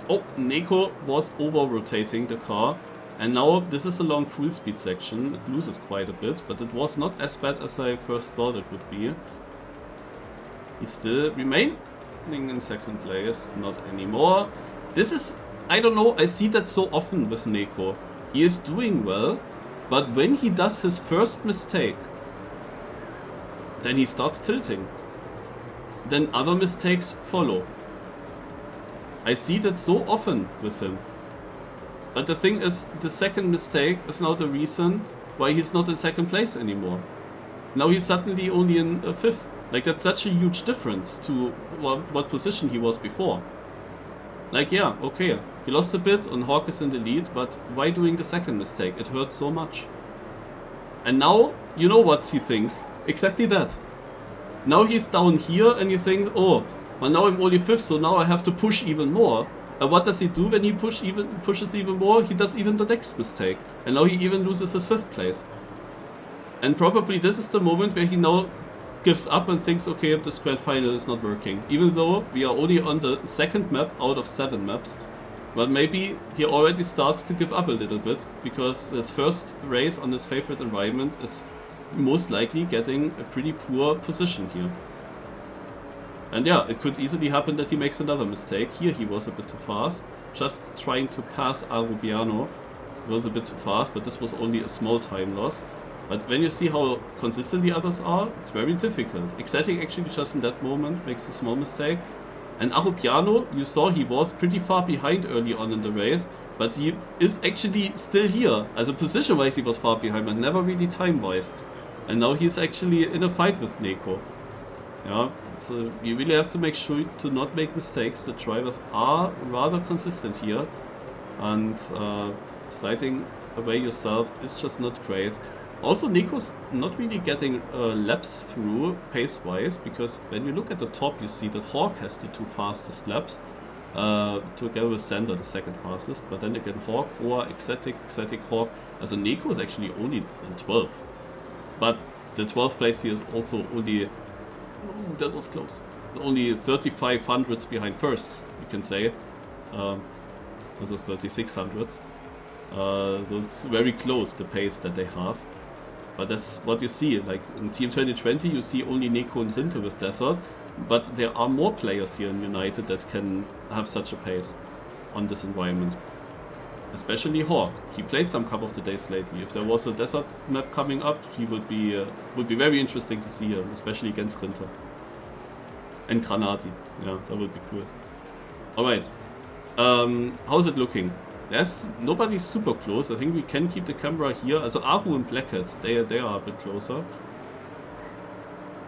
Oh, Neko was over-rotating the car, and now this is a long full speed section. It loses quite a bit, but it was not as bad as I first thought it would be. He still remaining in second place, not anymore. This is, I don't know, I see that so often with Neko. He is doing well, but when he does his first mistake, then he starts tilting. Then other mistakes follow. I see that so often with him. But the thing is, the second mistake is now the reason why he's not in second place anymore. Now he's suddenly only in 5th. Like, that's such a huge difference to what position he was before. Like, yeah, okay, he lost a bit and Hawk is in the lead, but why doing the second mistake? It hurts so much. And now, you know what he thinks? Exactly that. Now he's down here and he thinks, oh, well, now I'm only 5th, so now I have to push even more. And what does he do when he pushes even more? He does even the next mistake. And now he even loses his 5th place. And probably this is the moment where he now gives up and thinks, okay, this grand final is not working. Even though we are only on the 2nd map out of 7 maps. But maybe he already starts to give up a little bit, because his first race on his favorite environment is most likely getting a pretty poor position here. And yeah, it could easily happen that he makes another mistake. Here he was a bit too fast. Just trying to pass Arubiano was a bit too fast, but this was only a small time loss. But when you see how consistent the others are, it's very difficult. Exciting actually just in that moment makes a small mistake. And Arubiano, you saw he was pretty far behind early on in the race, but he is actually still here. As a position-wise he was far behind, but never really time-wise. And now he's actually in a fight with Neko. Yeah, so you really have to make sure to not make mistakes. The drivers are rather consistent here, and sliding away yourself is just not great. Also, Neko's not really getting laps through pace-wise, because when you look at the top you see that Hawk has the 2 fastest laps, together with Sander the 2nd fastest, but then again Hawk, Roa, Ecstatic, Hawk, also Neko is actually only in 12th. But the 12th place here is also only, oh, that was close, only 35 hundredths behind first, you can say. This is 3600. So it's very close, the pace that they have. But that's what you see. Like in Team 2020 you see only Neko and Rinte with Desert, but there are more players here in United that can have such a pace on this environment. Especially Hawk. He played some Cup of the Days lately. If there was a desert map coming up, he would be very interesting to see him, especially against Rinte. And Granati. Yeah, that would be cool. Alright. How's it looking? There's nobody super close. I think we can keep the camera here. Also Aru and Blackhead, they are a bit closer.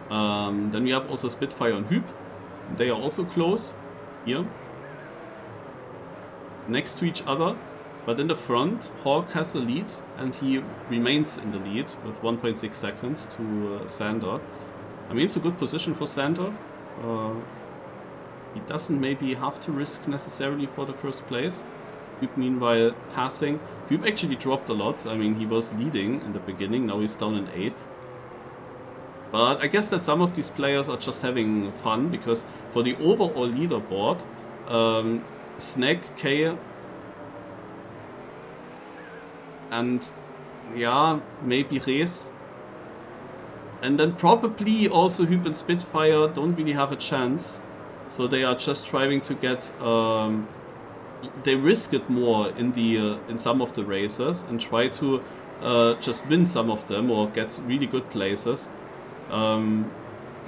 Then we have also Spitfire and Hüb. They are also close here, next to each other. But in the front, Hawk has a lead, and he remains in the lead with 1.6 seconds to Sander. I mean, it's a good position for Sander. he doesn't maybe have to risk necessarily for the first place. Hüb meanwhile passing. Hüb actually dropped a lot. I mean, he was leading in the beginning, now he's down in 8th. But I guess that some of these players are just having fun, because for the overall leaderboard, Snake, K, and yeah, maybe Rees, and then probably also Hüb and Spitfire don't really have a chance. So they are just trying to get, they risk it more in some of the races and try to just win some of them or get really good places. And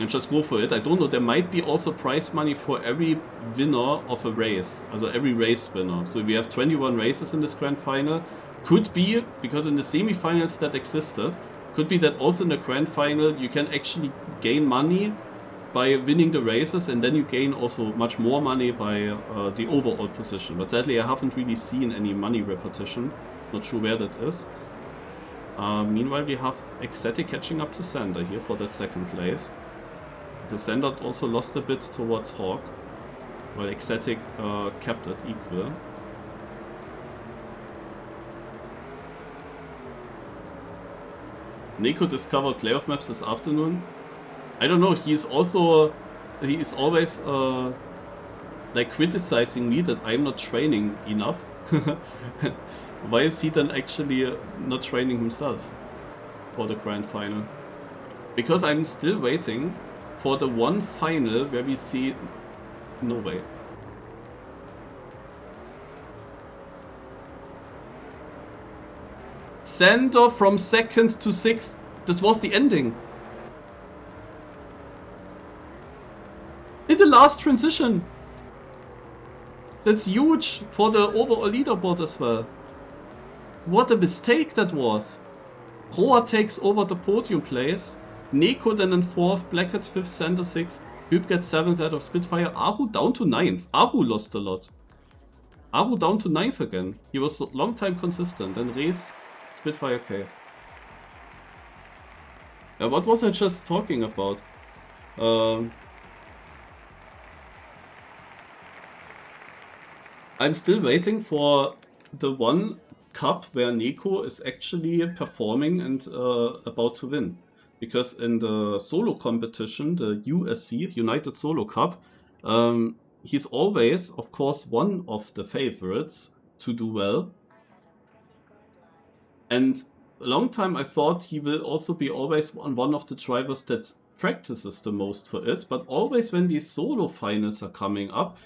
just go for it. I don't know, there might be also prize money for every winner of a race. Also every race winner. So we have 21 races in this grand final. Could be, because in the semi-finals that existed, could be that also in the grand final you can actually gain money by winning the races, and then you gain also much more money by the overall position. But sadly I haven't really seen any money repetition. Not sure where that is. Meanwhile we have Ecstatic catching up to Sander here for that second place. Because Sander also lost a bit towards Hawk, while Ecstatic kept it equal. Neko discovered playoff maps this afternoon. I don't know, he is always like criticizing me that I'm not training enough. Why is he then actually not training himself for the grand final? Because I'm still waiting for the one final where we see... No way. Sander from 2nd to 6th. This was the ending. In the last transition. That's huge for the overall leaderboard as well. What a mistake that was. Roa takes over the podium place. Neko then in 4th, Blackhead 5th, Sander 6th. Hüb gets 7th out of Spitfire. Ahu down to 9th. Ahu lost a lot. Ahu down to 9th again. He was a long time consistent. Then Rees, Spitfire, K. What was I just talking about? I'm still waiting for the one cup where Neko is actually performing and about to win. Because in the solo competition, the USC, United Solo Cup, he's always, of course, one of the favorites to do well. And a long time I thought he will also be always one of the drivers that practices the most for it. But always when these solo finals are coming up,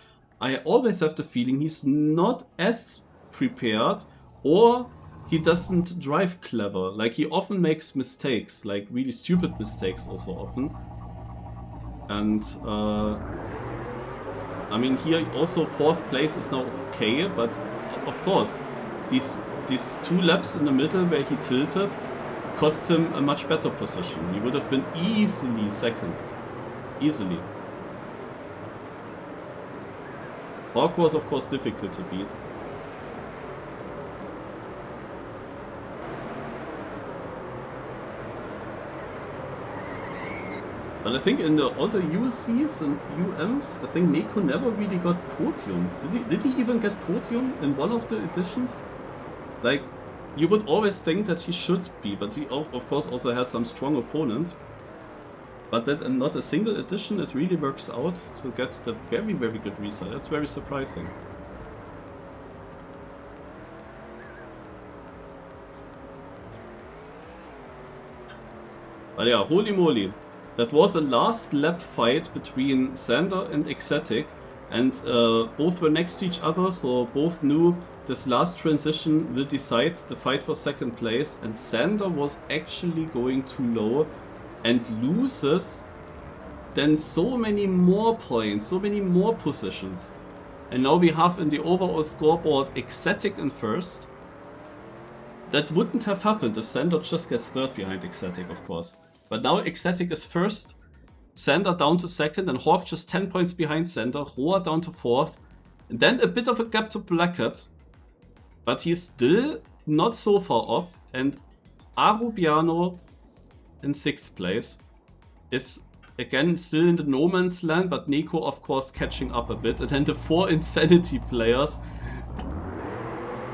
I always have the feeling he's not as prepared, or he doesn't drive clever. Like, he often makes mistakes, like really stupid mistakes also often. And I mean, here also 4th place is now okay, but of course these 2 laps in the middle where he tilted cost him a much better position. He would have been easily 2nd. Easily. Hawk was of course difficult to beat. But I think in all the UCs and UMs, I think Neko never really got podium. Did he even get podium in one of the editions? Like, you would always think that he should be, but he of course also has some strong opponents. But that in not a single edition it really works out to get the very, very good result. That's very surprising. But yeah, holy moly. That was a last lap fight between Sander and Ecstatic, and both were next to each other, so both knew this last transition will decide the fight for 2nd place, and Sander was actually going too low and loses then so many more points, so many more positions. And now we have in the overall scoreboard Ecstatic in 1st. That wouldn't have happened if Sander just gets 3rd behind Ecstatic, of course. But now Ecstatic is 1st, Sander down to 2nd, and Hawk just 10 points behind Sander, Roa down to 4th, and then a bit of a gap to Blackhead, but he's still not so far off, and Arubiano in 6th place is again still in the no man's land, but Neko of course catching up a bit. And then the 4 Insanity players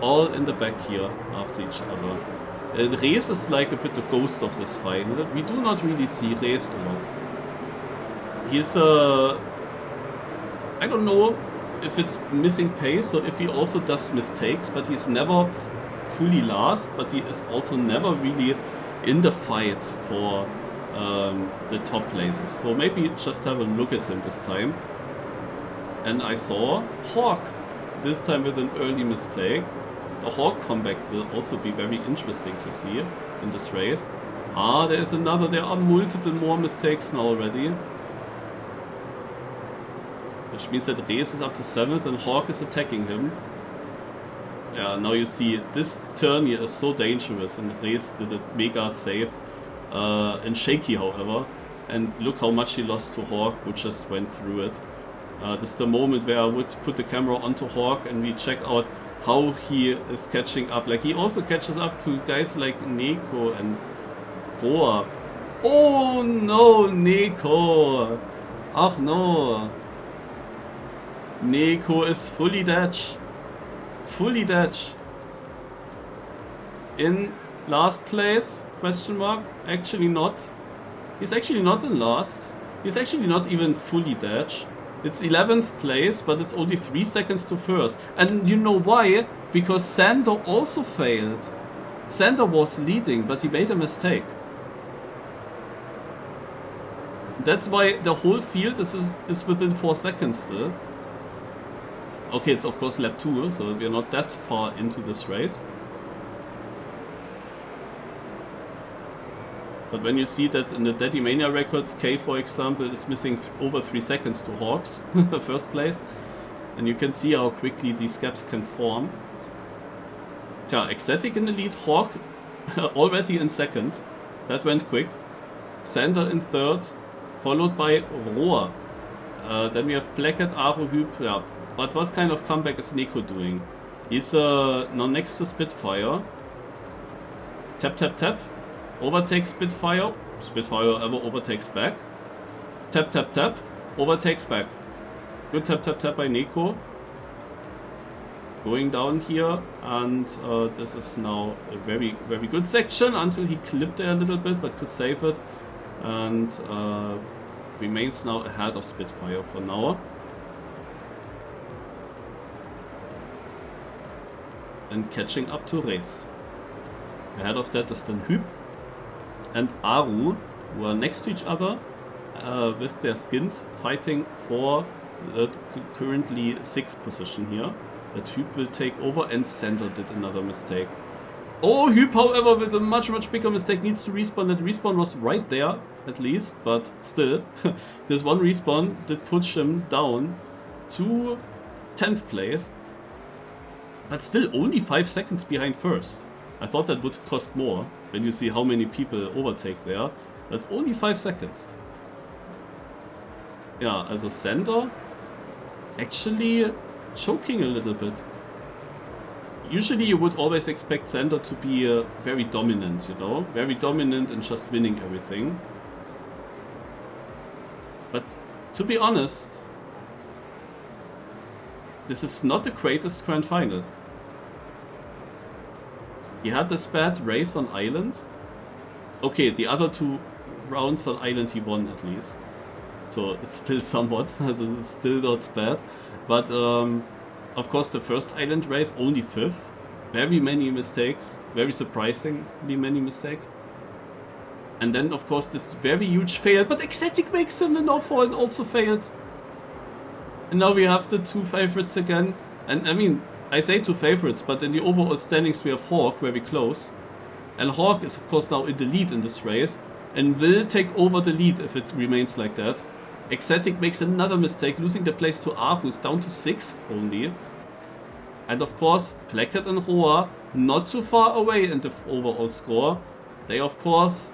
all in the back here after each other. Rees is like a bit the ghost of this final. We do not really see Rees a lot. He's I don't know if it's missing pace or if he also does mistakes, but he's never fully last, but he is also never really in the fight for the top places. So maybe just have a look at him this time. And I saw Hawk, this time with an early mistake. The Hawk comeback will also be very interesting to see in this race. Ah, there is another, there are multiple more mistakes now already. Which means that Rees is up to 7th and Hawk is attacking him. Yeah, now you see, this turn here is so dangerous and Rees did a mega save. And shaky, however. And look how much he lost to Hawk, who just went through it. This is the moment where I would put the camera onto Hawk and we check out how he is catching up. Like, he also catches up to guys like Neko and Roa. Oh no, Neko! Ach no! Neko is fully dash. Fully dash. In last place? Question mark? Actually not. He's actually not in last. He's actually not even fully dash. It's 11th place, but it's only 3 seconds to first. And you know why? Because Sander also failed. Sander was leading, but he made a mistake. That's why the whole field is within 4 seconds still. Okay, it's of course lap 2, so we're not that far into this race. But when you see that in the Daddy Mania records, K for example is missing over 3 seconds to Hawks, first place. And you can see how quickly these gaps can form. Tja, Ecstatic in the lead, Hawk already in 2nd. That went quick. Sander in 3rd, followed by Roa. Then we have Blackhead, Aro, Hyp. Yeah. But what kind of comeback is Neko doing? He's now next to Spitfire. Tap, tap, tap. Overtakes Spitfire. Spitfire ever overtakes back. Tap, tap, tap. Overtakes back. Good tap, tap, tap by Neko. Going down here. And this is now a very, very good section until he clipped there a little bit, but could save it. And remains now ahead of Spitfire for now. And catching up to Rees. Ahead of that is then Hyp and Aru, who are next to each other with their skins, fighting for the currently 6th position here. That Hyp will take over, and Sander did another mistake. Oh, Hyp, however, with a much, much bigger mistake, needs to respawn. That respawn was right there, at least, but still, this one respawn did push him down to 10th place. But still only 5 seconds behind first. I thought that would cost more when you see how many people overtake there. That's only 5 seconds. Yeah, also Sander actually choking a little bit. Usually you would always expect Sander to be very dominant, you know? Very dominant and just winning everything. But to be honest, this is not the greatest Grand Final. He had this bad race on Island. Okay, the other 2 rounds on Island he won at least. So it's still somewhat, so it's still not bad. But of course the first Island race, only 5th. Very many mistakes, very surprisingly many mistakes. And then of course this very huge fail, but Ecstatic makes him an offer and also fails. And now we have the 2 favorites again. And I mean, I say 2 favorites, but in the overall standings we have Hawk very close. And Hawk is of course now in the lead in this race and will take over the lead if it remains like that. Ecstatic makes another mistake, losing the place to Aru, who's down to 6th only. And of course, Blackhead and Roa not too far away in the overall score. They of course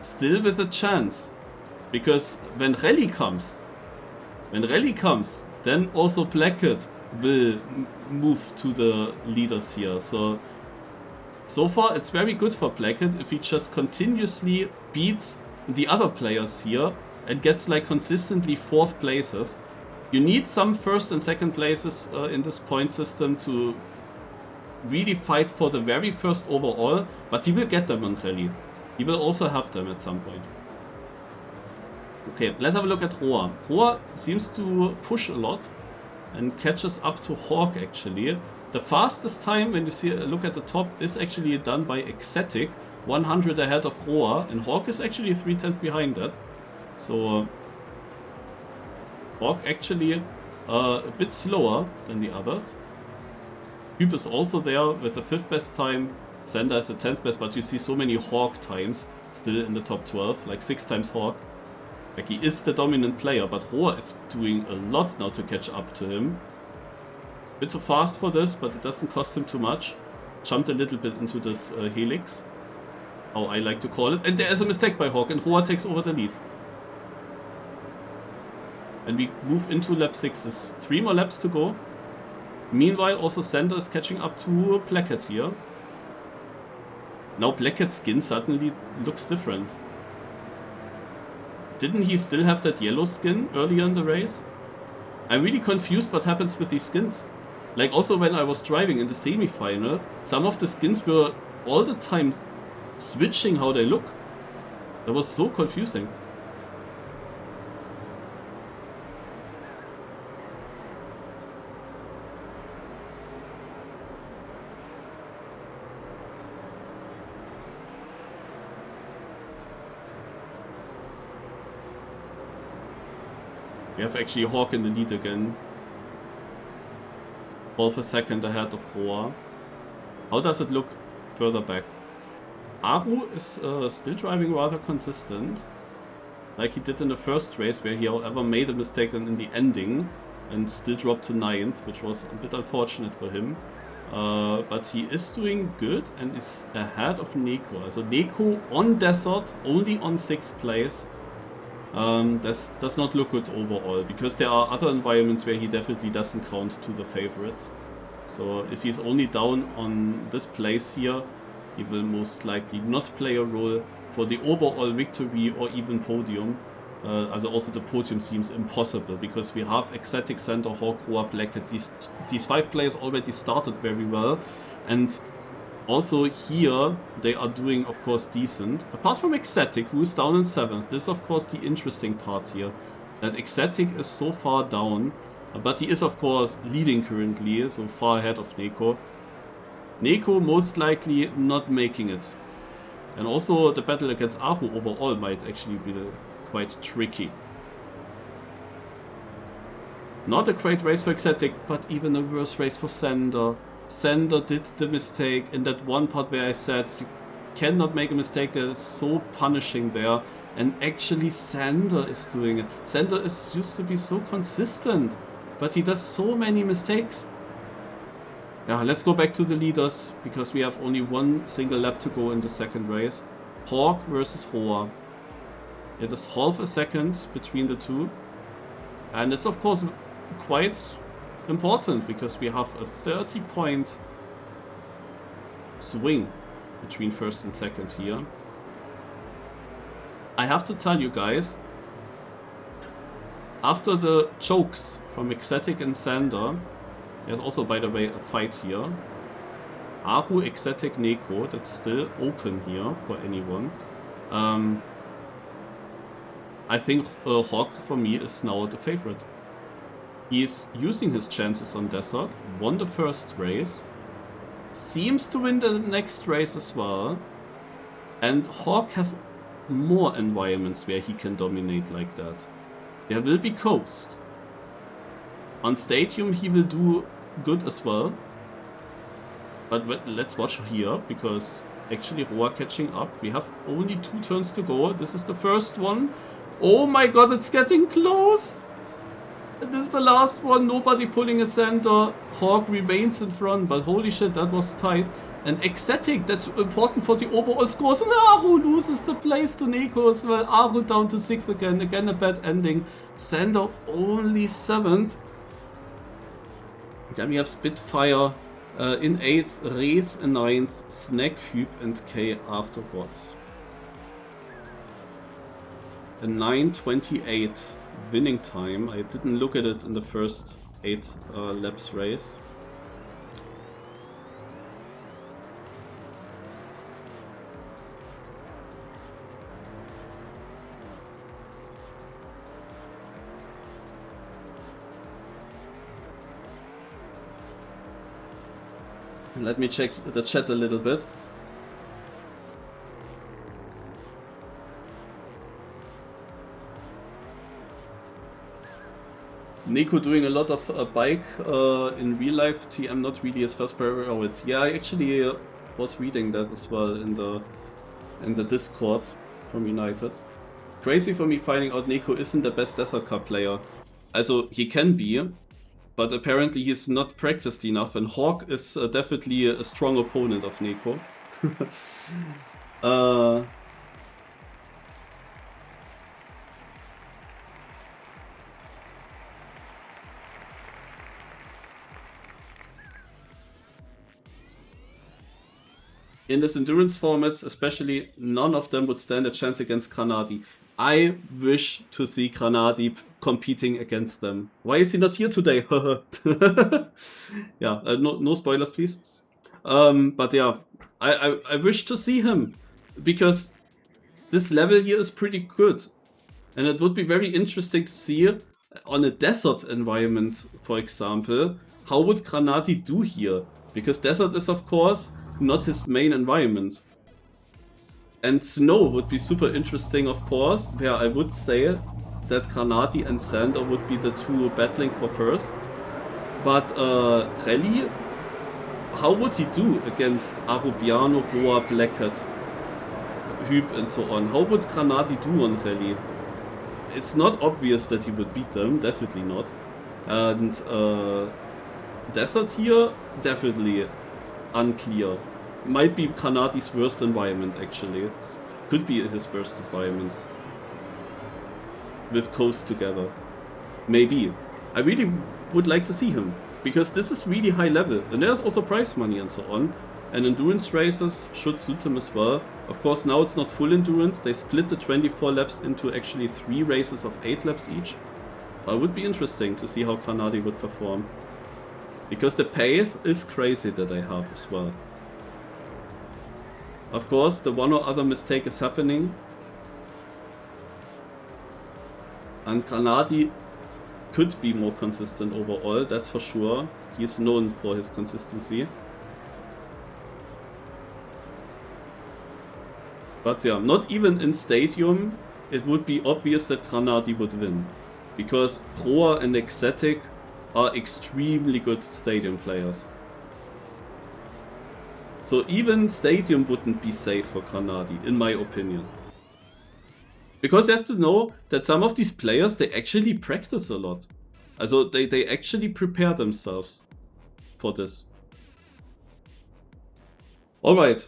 still with a chance. Because when Rally comes, then also Blackhead will move to the leaders here. So far it's very good for Blackhead if he just continuously beats the other players here and gets like consistently 4th places. You need some 1st and 2nd places in this point system to really fight for the very first overall, but he will get them on rally. He will also have them at some point. Okay, let's have a look at Roa. Roa seems to push a lot and catches up to Hawk actually. The fastest time, when you see a look at the top, is actually done by Exetic, 100 ahead of Roa, and Hawk is actually 3/10 behind that. So Hawk actually a bit slower than the others. Cube is also there with the 5th best time. Sander is the 10th best, but you see so many Hawk times still in the top 12, like 6 times Hawk. Like he is the dominant player, but Roa is doing a lot now to catch up to him. Bit too fast for this, but it doesn't cost him too much. Jumped a little bit into this helix, how I like to call it. And there is a mistake by Hawk, and Roa takes over the lead. And we move into lap 6. There's 3 more laps to go. Meanwhile, also Sander is catching up to Blackhead here. Now Blackhead's skin suddenly looks different. Didn't he still have that yellow skin earlier in the race? I'm really confused what happens with these skins. Like also when I was driving in the semi-final, some of the skins were all the time switching how they look. That was so confusing. We have actually Hawk in the lead again. 12 a second ahead of Roa. How does it look further back? Aru is still driving rather consistent. Like he did in the first race, where he however made a mistake then in the ending and still dropped to 9th, which was a bit unfortunate for him. But he is doing good and is ahead of Neko. So Neko on Desert, only on 6th place. This does not look good overall, because there are other environments where he definitely doesn't count to the favorites. So if he's only down on this place here, he will most likely not play a role for the overall victory or even podium. Also the podium seems impossible, because we have Exetic, Sander, Hawk, Roa, Blackhead. These 5 players already started very well, and also here they are doing of course decent. Apart from Exetic, who is down in 7th, this is of course the interesting part here. That Exetic is so far down, but he is of course leading currently, so far ahead of Neko. Neko most likely not making it. And also the battle against Ahu overall might actually be quite tricky. Not a great race for Exetic, but even a worse race for Sander. Sander did the mistake in that one part where I said you cannot make a mistake there. It's so punishing there. And actually Sander is doing it. Sander used to be so consistent, but he does so many mistakes. Yeah, let's go back to the leaders, because we have only one single lap to go in the second race. Hawk versus Roa. It is half a second between the two. And it's of course quite important, because we have a 30-point swing between first and second here. I have to tell you guys, after the chokes from Exetic and Sander, there's also, by the way, a fight here. Ahu, Exetic, Neko, that's still open here for anyone. I think Hawk, for me, is now the favorite. He's using his chances on Desert, won the first race, seems to win the next race as well, and Hawk has more environments where he can dominate like that. There will be Coast. On Stadium he will do good as well, but let's watch here, because actually Roa catching up. We have only 2 turns to go. This is the first one. Oh my god, it's getting close! This is the last one, nobody pulling a center. Hawk remains in front, but holy shit, that was tight. And Exetic, that's important for the overall scores. And Aru loses the place to Neko as well. Aru down to 6 again. Again, a bad ending. Sander only 7th. Then we have Spitfire in 8th, Rees in 9th, Snack, Hüb and K afterwards. a 9:28 winning time. I didn't look at it in the first 8 laps race. Let me check the chat a little bit. Nico doing a lot of bike in real life. TM not really his first priority. Yeah, I actually was reading that as well in the Discord from United. Crazy for me finding out Nico isn't the best Desert Cup player. Also he can be, but apparently he's not practiced enough, and Hawk is definitely a strong opponent of Nico. In this endurance format, especially, none of them would stand a chance against Granadi. I wish to see Granadi competing against them. Why is he not here today? Yeah, no spoilers, please. But yeah, I wish to see him, because this level here is pretty good. And it would be very interesting to see, on a desert environment, for example, how would Granadi do here? Because desert is, of course, not his main environment. And snow would be super interesting, of course, where I would say that Granadi and Sander would be the two battling for first. But Rally, how would he do against Arubiano, Roa, Blackhead, Hüb and so on? How would Granadi do on Rally? It's not obvious that he would beat them, definitely not. And Desert here, definitely unclear. Might be Granadi's worst environment, actually. Could be his worst environment. With Coast together. Maybe. I really would like to see him, because this is really high level. And there's also prize money and so on. And endurance races should suit him as well. Of course, now it's not full endurance. They split the 24 laps into actually 3 races of 8 laps each. But it would be interesting to see how Granadi would perform. Because the pace is crazy that they have as well. Of course, the one or other mistake is happening. And Granadi could be more consistent overall, that's for sure. He's known for his consistency. But yeah, not even in Stadium, it would be obvious that Granadi would win. Because Proa and Exotic are extremely good Stadium players. So even Stadium wouldn't be safe for Granadi, in my opinion. Because you have to know that some of these players, they actually practice a lot. Also they actually prepare themselves for this. Alright.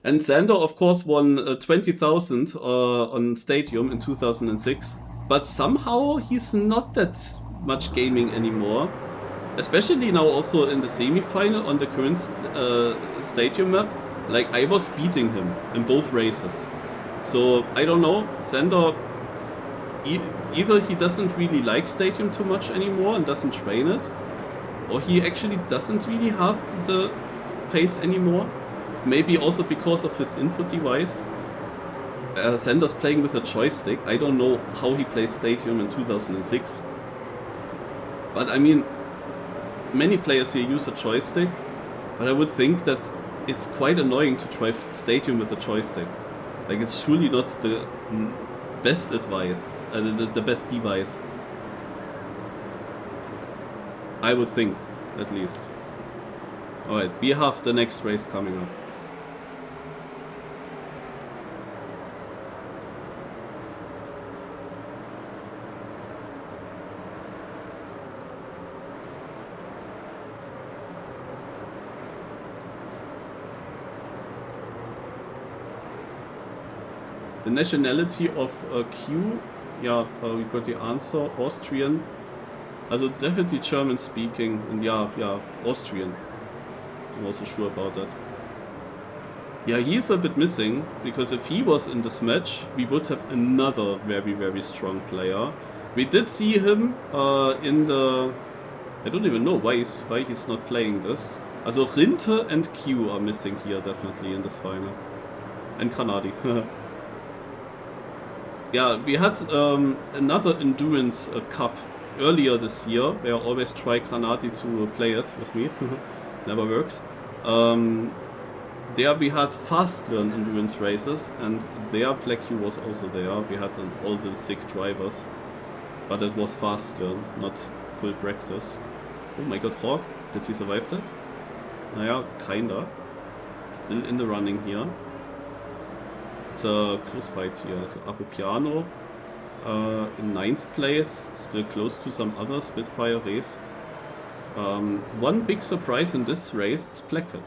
And Sander, of course, won 20,000 on Stadium in 2006. But somehow he's not that much gaming anymore. Especially now also in the semi-final on the current Stadium map. Like, I was beating him in both races. So, I don't know, Sander, either he doesn't really like Stadium too much anymore and doesn't train it, or he actually doesn't really have the pace anymore. Maybe also because of his input device. Sander's playing with a joystick. I don't know how he played Stadium in 2006. But I mean, many players here use a joystick, but I would think that it's quite annoying to try Stadium with a joystick. Like, it's surely not the best advice, the best device. I would think, at least. Alright, we have the next race coming up. The nationality of Q, yeah, we got the answer, Austrian. Also definitely German speaking, and yeah, Austrian. I'm also sure about that. Yeah, he's a bit missing, because if he was in this match, we would have another very, very strong player. We did see him in the... I don't even know why he's not playing this. Also Rinte and Q are missing here definitely in this final. And Kanadi. Yeah, we had another Endurance Cup earlier this year, where I always try Kanadi to play it with me. Never works. There we had fast learn endurance races, and there Black Q was also there. We had all the sick drivers, but it was fast learn, not full practice. Oh my god, Hawk, did he survive that? Naja, kinda. Still in the running here. It's a close fight here. So Apopiano in 9th place, still close to some other Spitfire race. One big surprise in this race is Blackhead.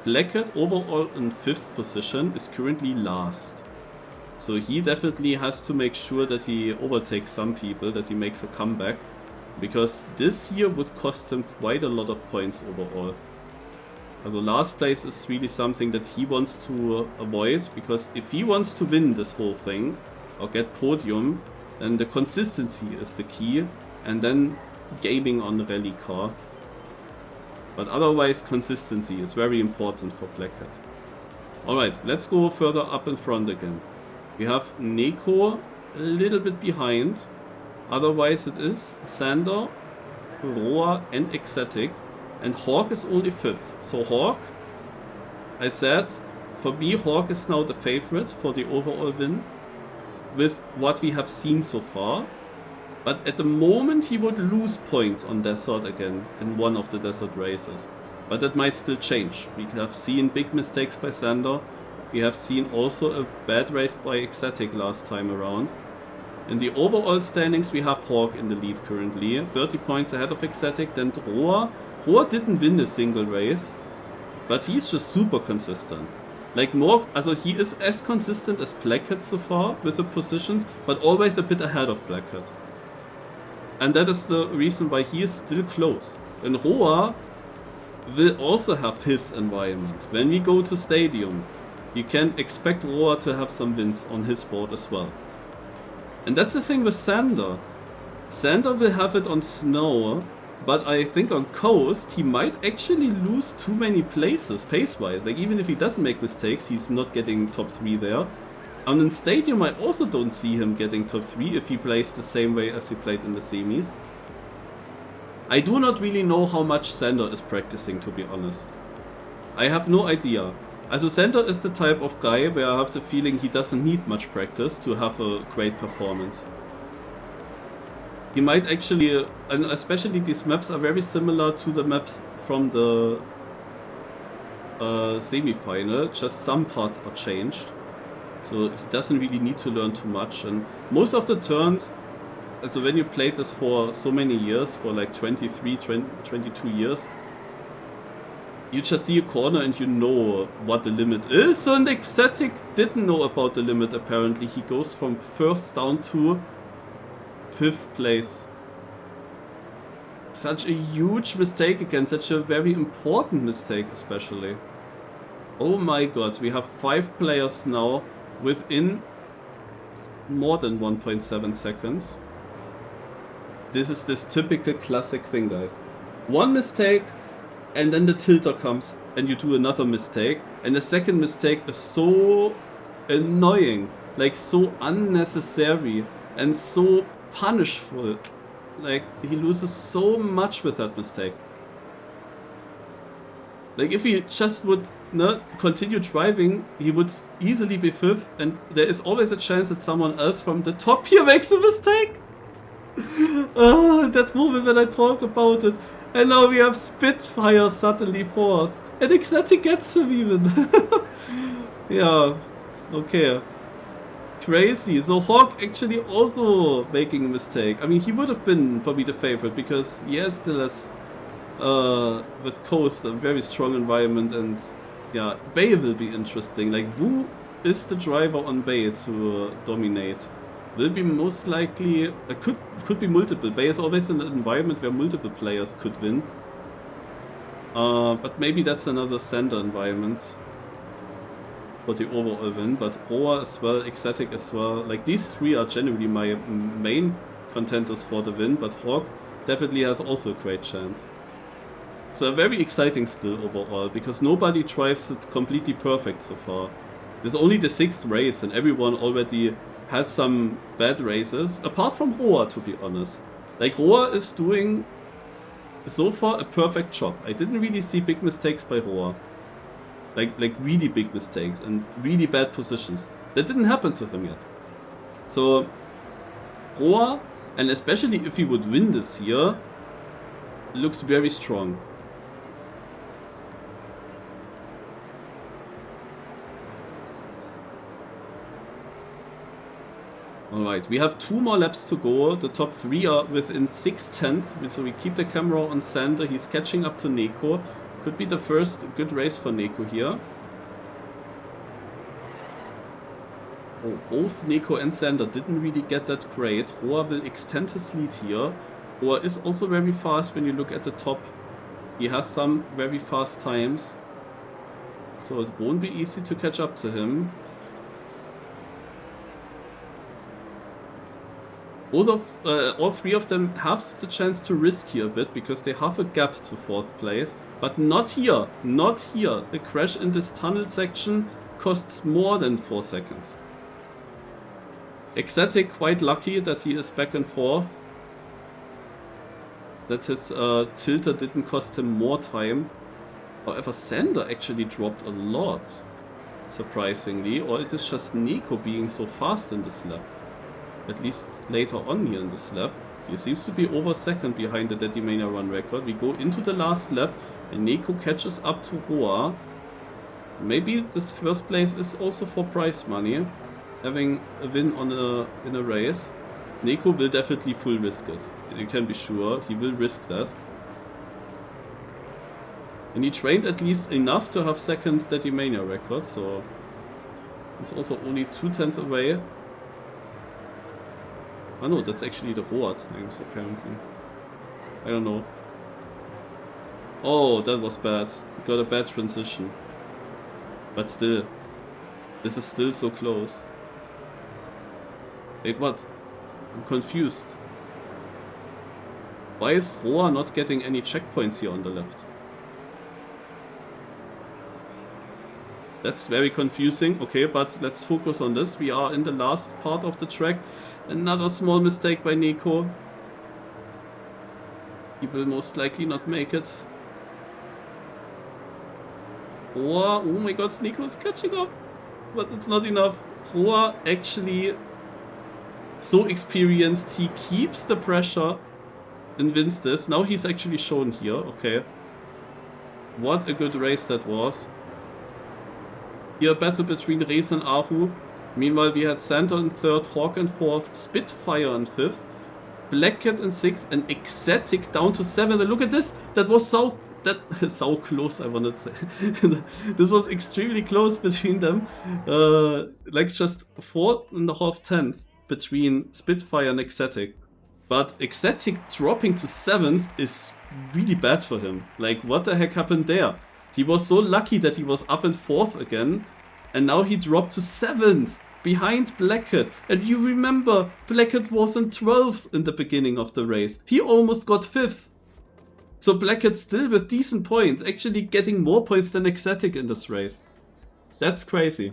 Blackhead overall in 5th position is currently last. So he definitely has to make sure that he overtakes some people, that he makes a comeback. Because this year would cost him quite a lot of points overall. Also last place is really something that he wants to avoid, because if he wants to win this whole thing, or get podium, then the consistency is the key, and then gaming on the rally car. But otherwise consistency is very important for Blackhead. Alright, let's go further up in front again. We have Neko a little bit behind. Otherwise it is Sander, Roa and Exotic. And Hawk is only 5th. So Hawk, I said, for me Hawk is now the favorite for the overall win. With what we have seen so far. But at the moment he would lose points on Desert again in one of the Desert races. But that might still change. We have seen big mistakes by Sander. We have seen also a bad race by Exotic last time around. In the overall standings we have Hawk in the lead currently. 30 points ahead of Exotic, then Roa. Roa didn't win a single race. But he's just super consistent. Like also he is as consistent as Blackhead so far with the positions, but always a bit ahead of Blackhead. And that is the reason why he is still close. And Roa will also have his environment. When we go to Stadium, you can expect Roa to have some wins on his board as well. And that's the thing with Sander. Sander will have it on snow, but I think on coast he might actually lose too many places pace-wise. Like even if he doesn't make mistakes, he's not getting top 3 there. And in Stadium I also don't see him getting top 3 if he plays the same way as he played in the semis. I do not really know how much Sander is practicing, to be honest. I have no idea. Also Sander is the type of guy where I have the feeling he doesn't need much practice to have a great performance. He might actually, and especially these maps are very similar to the maps from the semi-final, just some parts are changed. So he doesn't really need to learn too much, and most of the turns, also when you played this for so many years, for like 23, 22 years, you just see a corner and you know what the limit is, and Exotic didn't know about the limit apparently. He goes from 1st down to 5th place. Such a huge mistake again, such a very important mistake especially. Oh my god, we have 5 players now within more than 1.7 seconds. This is this typical classic thing, guys. One mistake and then the tilter comes and you do another mistake, and the second mistake is so annoying, like so unnecessary and so punishful. Like he loses so much with that mistake. Like if he just would not continue driving, he would easily be 5th, and there is always a chance that someone else from the top here makes a mistake. That moment when I talk about it. And now we have Spitfire suddenly 4th. And Exotic gets him even. Yeah, okay. Crazy. So Hawk actually also making a mistake. I mean, he would have been for me the favorite, because he still has with Coast a very strong environment, and yeah, Bay will be interesting. Like Wu is the driver on Bay to dominate. Will be most likely, could be multiple. Bay is always in an environment where multiple players could win. But maybe that's another Sander environment. for the overall win, but Roa as well, Ecstatic as well. Like, these three are generally my main contenders for the win, but Hawk definitely has also a great chance. It's very exciting still overall, because nobody drives it completely perfect so far. There's only the 6th race, and everyone already had some bad races, apart from Roa, to be honest. Like, Roa is doing so far a perfect job. I didn't really see big mistakes by Roa. Like really big mistakes and really bad positions. That didn't happen to him yet. So, Roa, and especially if he would win this year, looks very strong. Alright, we have 2 more laps to go. The top 3 are within 6/10, so we keep the camera on Sander. He's catching up to Neko. Could be the first good race for Neko here. Oh, both Neko and Sander didn't really get that great. Roa will extend his lead here. Roa is also very fast when you look at the top. He has some very fast times, so it won't be easy to catch up to him. All 3 of them have the chance to risk here a bit, because they have a gap to 4th place. But not here, not here. A crash in this tunnel section costs more than 4 seconds. Ecstatic quite lucky that he is back and forth. That his tilter didn't cost him more time. However, Sander actually dropped a lot, surprisingly. Or it is just Neko being so fast in this lap. At least later on here in this lap. He seems to be over 2nd behind the Deadymania run record. We go into the last lap and Neko catches up to Roa. Maybe this 1st place is also for prize money. Having a win on in a race. Neko will definitely full risk it. You can be sure. He will risk that. And he trained at least enough to have 2nd Deadymania record, so he's also only 2/10 away. Oh no, that's actually the Roa times apparently. I don't know. Oh, that was bad. He got a bad transition. But still, this is still so close. Wait, what? I'm confused. Why is Roa not getting any checkpoints here on the left? That's very confusing. Okay, but let's focus on this. We are in the last part of the track. Another small mistake by Neko. He will most likely not make it. Roa, oh my god, Neko is catching up. But it's not enough. Roa actually so experienced. He keeps the pressure and wins this. Now he's actually shown here. Okay. What a good race that was. Here a battle between Reis and Ahu. Meanwhile we had Santa in 3rd, Hawk in 4th, Spitfire in 5th, Black Cat in 6th, and Ecstatic down to 7th. And look at this! That was so close, I wanted to say. This was extremely close between them. Like just 4.5 between Spitfire and Ecstatic. But Ecstatic dropping to 7th is really bad for him. Like, what the heck happened there? He was so lucky that he was up in 4th again, and now he dropped to 7th, behind Black Cat. And you remember, Black Cat was in 12th in the beginning of the race. He almost got 5th. So Black Cat still with decent points, actually getting more points than Ecstatic in this race. That's crazy.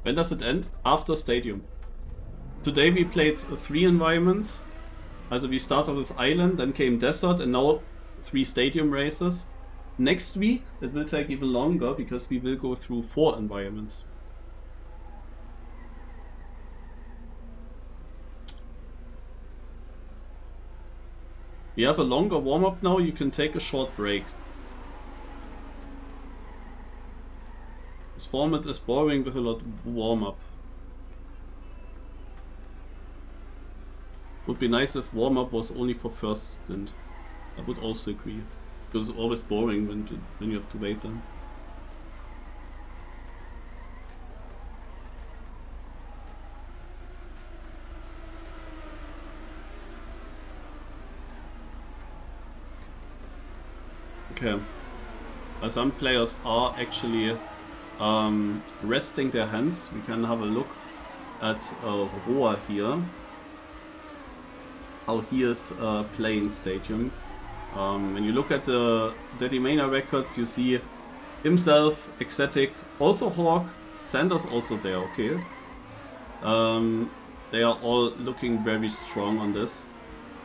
When does it end? After Stadium. Today we played 3 environments. Also we started with Island, then came Desert, and now 3 Stadium races. Next week it will take even longer because we will go through 4 environments. We have a longer warm-up now, you can take a short break. This format is boring with a lot of warm-up. Would be nice if warm-up was only for first stint. I would also agree. Because it's always boring when you have to wait then. Okay. Some players are actually resting their hands. We can have a look at Roa here. How he is playing Stadium. When you look at the Day1 records, you see himself, Ecstatic, also Hawk, Sanders also there, okay. They are all looking very strong on this.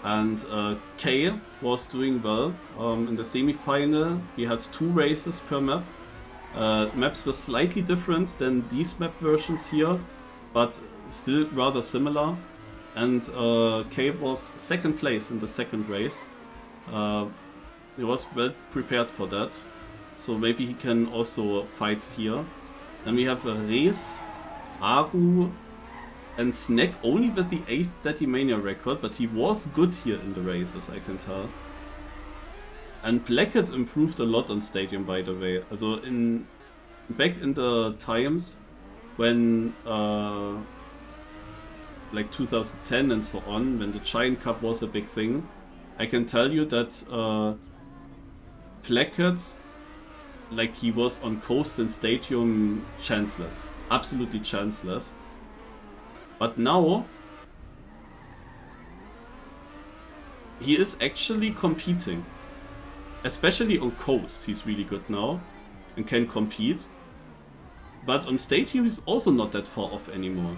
And K was doing well in the semi-final. He had 2 races per map. Maps were slightly different than these map versions here, but still rather similar. And K was 2nd place in the 2nd race. He was well prepared for that, so maybe he can also fight here. Then we have Rees, Aru, and Snack only with the 8th Day1 record, but he was good here in the races, I can tell. And Blackhead improved a lot on Stadium, by the way. Also back in the times when like 2010 and so on, when the Giant Cup was a big thing, I can tell you that Blackhead, like he was on Coast and Stadium chanceless. Absolutely chanceless. But now, he is actually competing. Especially on Coast, he's really good now and can compete. But on Stadium, he's also not that far off anymore.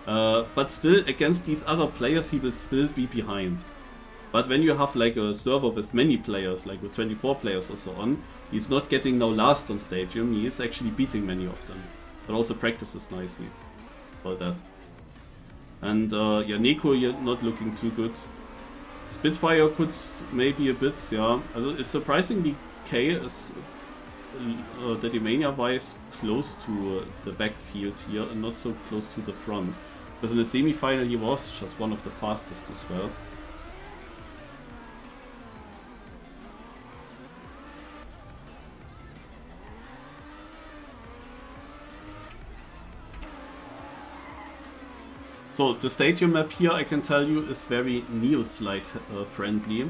But still, against these other players, he will still be behind. But when you have like a server with many players, like with 24 players or so on, he's not getting now last on Stadium, he is actually beating many of them. But also practices nicely for that. And yeah, Neko, you're not looking too good. Spitfire could maybe a bit, yeah. Also, it's surprisingly K is Day1 wise close to the backfield here and not so close to the front. Because in the semi-final he was just one of the fastest as well. So the Stadium map here, I can tell you, is very Neoslide friendly.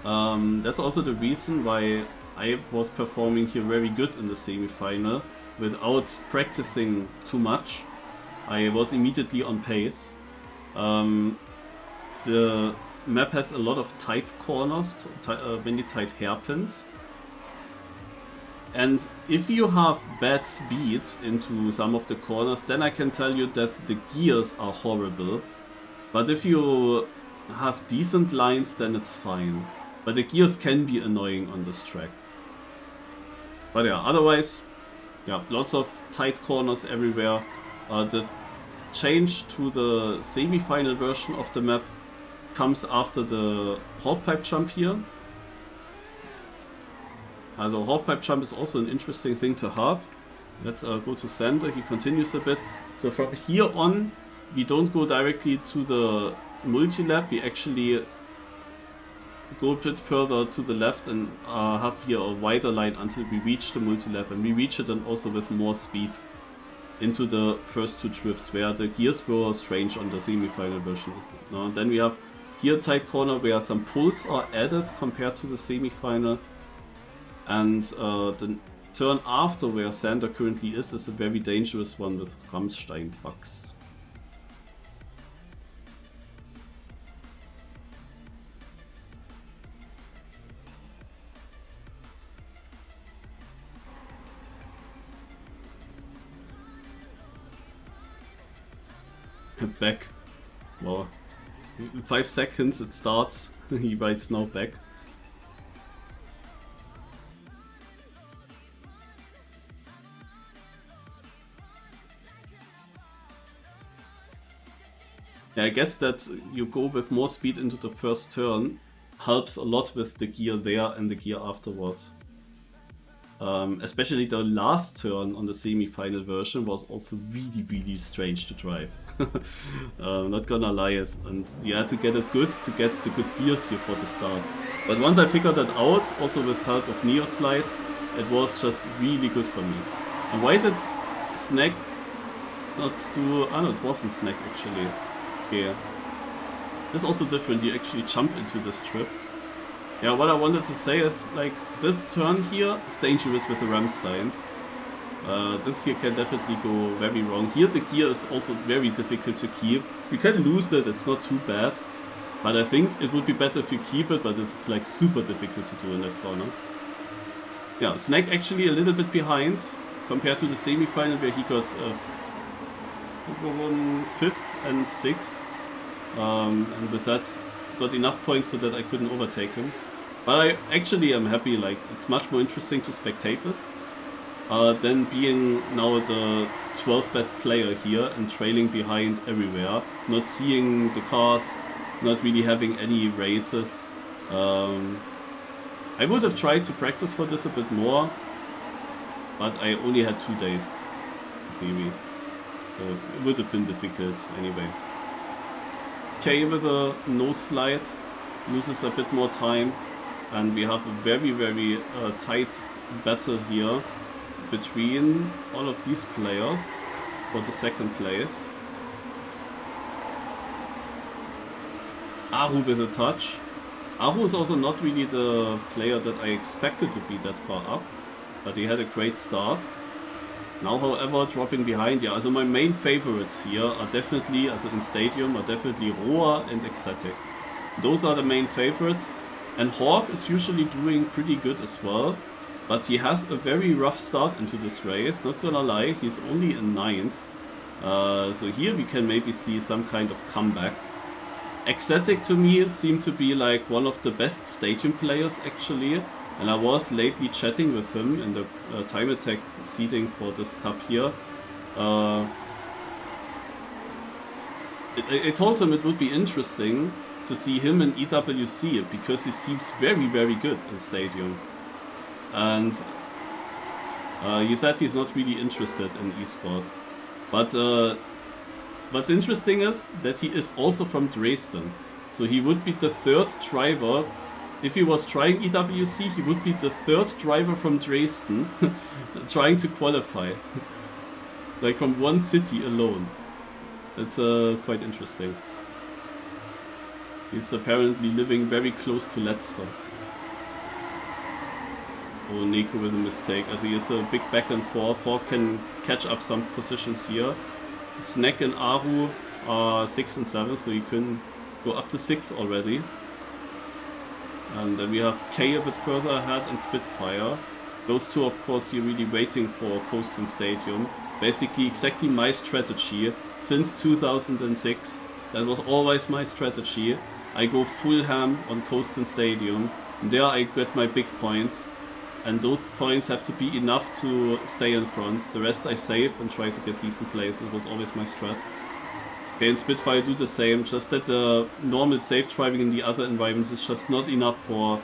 That's also the reason why I was performing here very good in the semi-final without practicing too much. I was immediately on pace. The map has a lot of tight corners, many tight hairpins. And if you have bad speed into some of the corners, then I can tell you that the gears are horrible. But if you have decent lines, then it's fine. But the gears can be annoying on this track. But yeah, otherwise, yeah, lots of tight corners everywhere. The change to the semi-final version of the map comes after the halfpipe jump here. Also halfpipe jump is also an interesting thing to have. Let's go to Sander, he continues a bit. So from here on, we don't go directly to the multi-lap, we actually go a bit further to the left and have here a wider line until we reach the multi-lap. And we reach it and also with more speed into the first 2 drifts, where the gears were strange on the semi-final version. Then we have here a tight corner where some pulls are added compared to the semi-final. And the turn after where Sander currently is a very dangerous one with Rammstein bugs. Back. Wow. In 5 seconds it starts. He writes now back. Yeah, I guess that you go with more speed into the first turn helps a lot with the gear there and the gear afterwards. Especially the last turn on the semi-final version was also really strange to drive. Not gonna lie, and you had to get it good to get the good gears here for the start. But once I figured that out, also with help of Neo Slide, it was just really good for me. And why did Snack not do... no, it wasn't Snack actually. Yeah. It's also different, you actually jump into this drift. Yeah, what I wanted to say is, like, this turn here is dangerous with the Ramsteins. This here can definitely go very wrong. Here the gear is also very difficult to keep. You can lose it, it's not too bad. But I think it would be better if you keep it, but this is like super difficult to do in that corner. Yeah, Snack actually a little bit behind compared to the semi-final where he got 5th and 6th. And with that got enough points so that I couldn't overtake him. But I actually am happy, like, it's much more interesting to spectate this than being now the 12th best player here and trailing behind everywhere, not seeing the cars, not really having any races. I would have tried to practice for this a bit more, but I only had 2 days in theory, so it would have been difficult anyway. K with a no slide loses a bit more time, and we have a very tight battle here between all of these players for the second place. Aru with a touch. Aru is also not really the player that I expected to be that far up, but he had a great start. Now, however, dropping behind, yeah, also my main favorites here are definitely, also in Stadium, are definitely Roa and Ecstatic. Those are the main favorites, and Hawk is usually doing pretty good as well, but he has a very rough start into this race, not gonna lie, he's only in 9th. So here we can maybe see some kind of comeback. Ecstatic to me seemed to be like one of the best Stadium players actually. And I was lately chatting with him in the time attack seeding for this cup here. I told him it would be interesting to see him in EWC because he seems very good in Stadium. And he said he's not really interested in esport. But what's interesting is that he is also from Dresden. So he would be the 3rd driver. If he was trying EWC, he would be the 3rd driver from Dresden trying to qualify. Like from one city alone. That's quite interesting. He's apparently living very close to Leicester. Oh, Neko with a mistake. As he is a big back and forth. Hawk can catch up some positions here. Snack and Aru are 6th and 7th, so you can go up to 6th already. And then we have K a bit further ahead and Spitfire. Those two, of course, you're really waiting for Coast and Stadium. Basically exactly my strategy since 2006. That was always my strategy. I go full ham on Coast and Stadium. And there I get my big points. And those points have to be enough to stay in front. The rest I save and try to get decent plays. It was always my strat. Okay, and Spitfire do the same, just that the normal safe driving in the other environments is just not enough for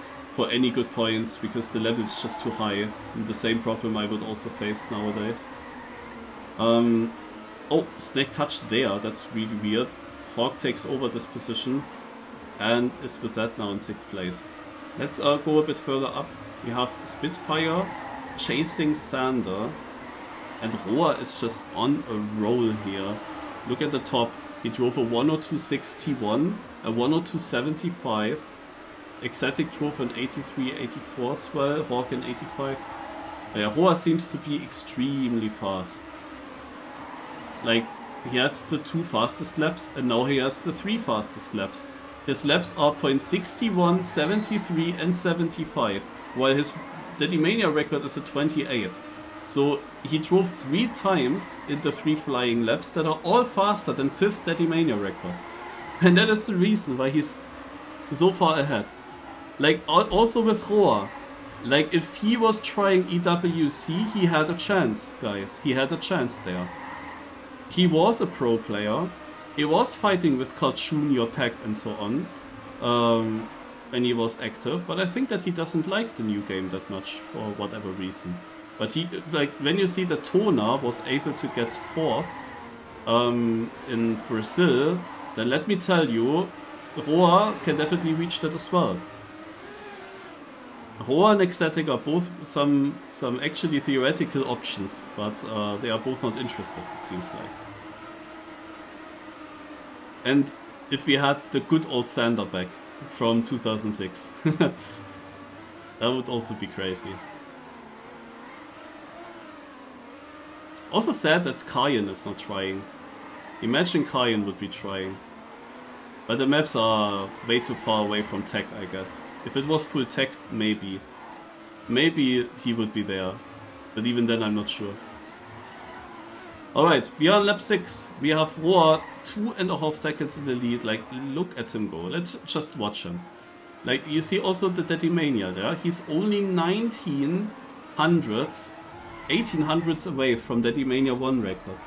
any good points, because the level is just too high. And the same problem I would also face nowadays. Oh, Snake touched there, that's really weird. Hawk takes over this position and is with that now in 6th place. Let's go a bit further up. We have Spitfire chasing Sander, and Roa is just on a roll here. Look at the top. He drove a 102.61, a 102.75. Ecstatic drove an 83.84 as well, Hawk an 85. Yeah, Roa seems to be extremely fast. Like, he had the 2 fastest laps and now he has the 3 fastest laps. His laps are 0.61, 73 and 75, while his Dedimania record is a 28. So he drove 3 times in the 3 flying laps that are all faster than 5th Dedimania record. And that is the reason why he's so far ahead. Like, also with Roa. Like, if he was trying EWC, he had a chance, guys. He had a chance there. He was a pro player. He was fighting with Cartoon, Your Pack and so on. when he was active, but I think that he doesn't like the new game that much for whatever reason. But he, like, when you see that Tona was able to get 4th in Brazil, then let me tell you, Roa can definitely reach that as well. Roa and Ecstatic are both some actually theoretical options, but they are both not interested, it seems like. And if we had the good old Sander back from 2006, that would also be crazy. Also sad that Kayan is not trying. Imagine Kayan would be trying. But the maps are way too far away from tech, I guess. If it was full tech, maybe. Maybe he would be there. But even then, I'm not sure. Alright, we are on lap 6. We have Roa 2.5 seconds in the lead. Like, look at him go. Let's just watch him. Like, you see also the Dedimania there. He's only 19 hundredths, 18 hundredths away from Dedimania 1 record.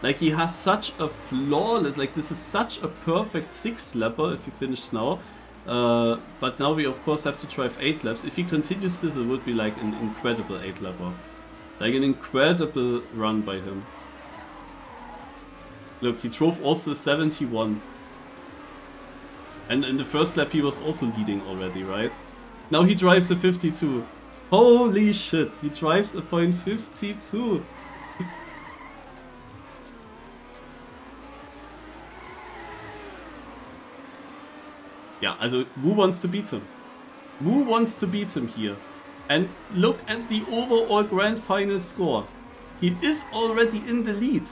Like, he has such a flawless, like, this is such a perfect 6-lapper if he finished now. But now we, of course, have to drive 8 laps. If he continues this, it would be, like, an incredible 8-lapper. Like, an incredible run by him. Look, he drove also 71. And in the first lap, he was also leading already, right? Now he drives a 52. Holy shit, he drives a .52. Yeah, also Wu wants to beat him. Wu wants to beat him here. And look at the overall grand final score. He is already in the lead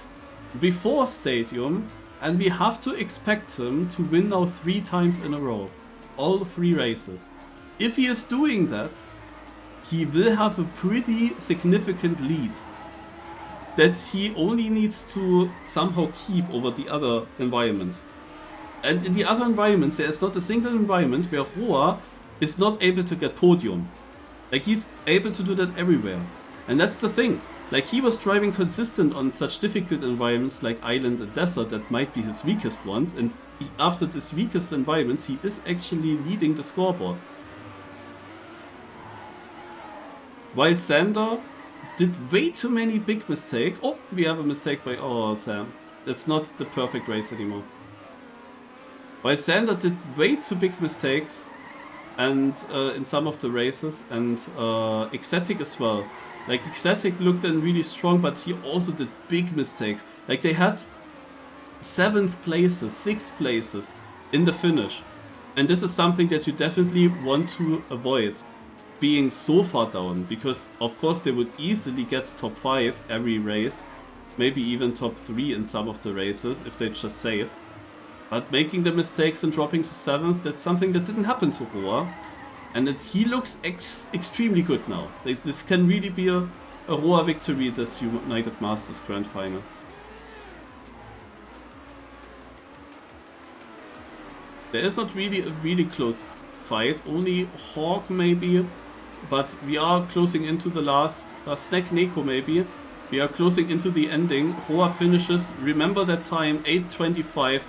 before Stadium, and we have to expect him to win now 3 times in a row. All 3 races. If he is doing that, he will have a pretty significant lead that he only needs to somehow keep over the other environments. And in the other environments, there is not a single environment where Roa is not able to get podium. Like, he's able to do that everywhere. And that's the thing. Like, he was driving consistent on such difficult environments like Island and Desert that might be his weakest ones. And after this weakest environments, he is actually leading the scoreboard. While Sander did way too many big mistakes. Oh, we have a mistake by Sam. It's not the perfect race anymore. While Sander did way too big mistakes, and in some of the races, and Ecstatic as well. Like, Ecstatic looked then really strong, but he also did big mistakes. Like, they had 7th places, 6th places in the finish. And this is something that you definitely want to avoid, being so far down, because of course they would easily get top 5 every race, maybe even top 3 in some of the races if they just save. But making the mistakes and dropping to 7th, that's something that didn't happen to Roa. And he looks extremely good now. This can really be a Roa victory this United Masters Grand Final. There is not really a really close fight, only Hawk maybe, but we are closing into the last, Snack Neko maybe. We are closing into the ending. Roa finishes, remember that time, 8:25.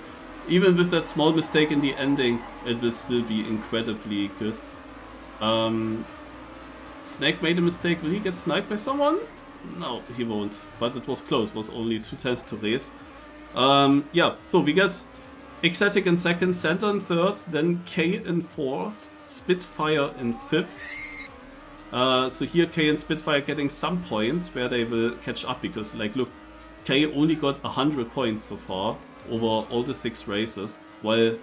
Even with that small mistake in the ending, it will still be incredibly good. Snake made a mistake. Will he get sniped by someone? No, he won't. But it was close. It was only 2 tenths to race. Yeah, so we get Ecstatic in 2nd, Sander in 3rd, then K in 4th, Spitfire in 5th. So here K and Spitfire getting some points where they will catch up, because, like, look, K only got 100 points so far over all the 6 races, while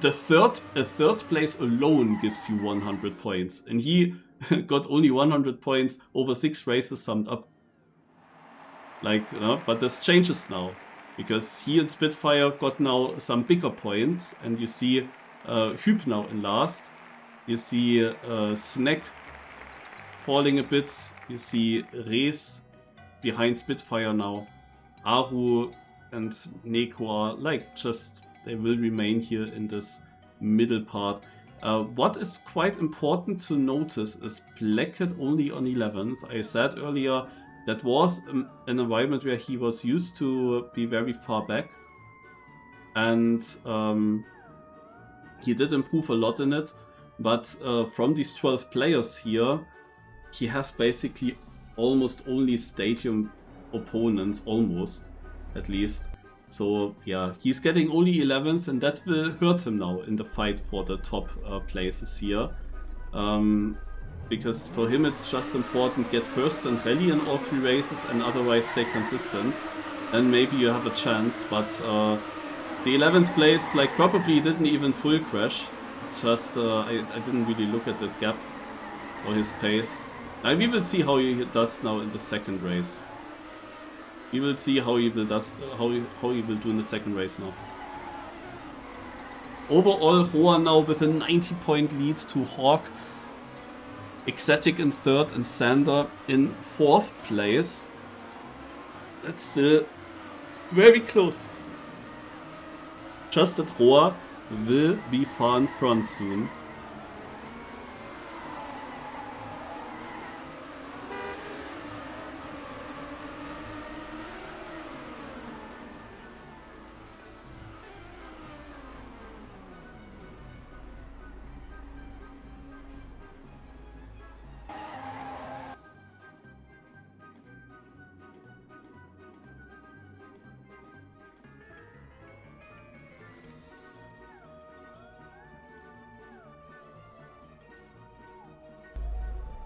a third place alone gives you 100 points, and he got only 100 points over 6 races summed up. Like, you know, but this changes now, because he and Spitfire got now some bigger points, and you see Hyp now in last, you see Snack falling a bit, you see Rees behind Spitfire now, Aru and Neko are, like, just, they will remain here in this middle part. What is quite important to notice is Blackhead only on 11th. I said earlier that was an environment where he was used to be very far back. And He did improve a lot in it, but from these 12 players here, he has basically almost only stadium opponents, almost, at least. So yeah, he's getting only 11th, and that will hurt him now in the fight for the top places here. Because for him it's just important, get first and rally in all 3 races and otherwise stay consistent. Then maybe you have a chance, but the 11th place like probably didn't even full crash. It's just I didn't really look at the gap or his pace. And we will see how he does now in the second race. We will see how he will do in the second race now. Overall, Roa now with a 90-point lead to Hawk. Ecstatic in 3rd and Sander in 4th place. That's still very close. Just that Roa will be far in front soon.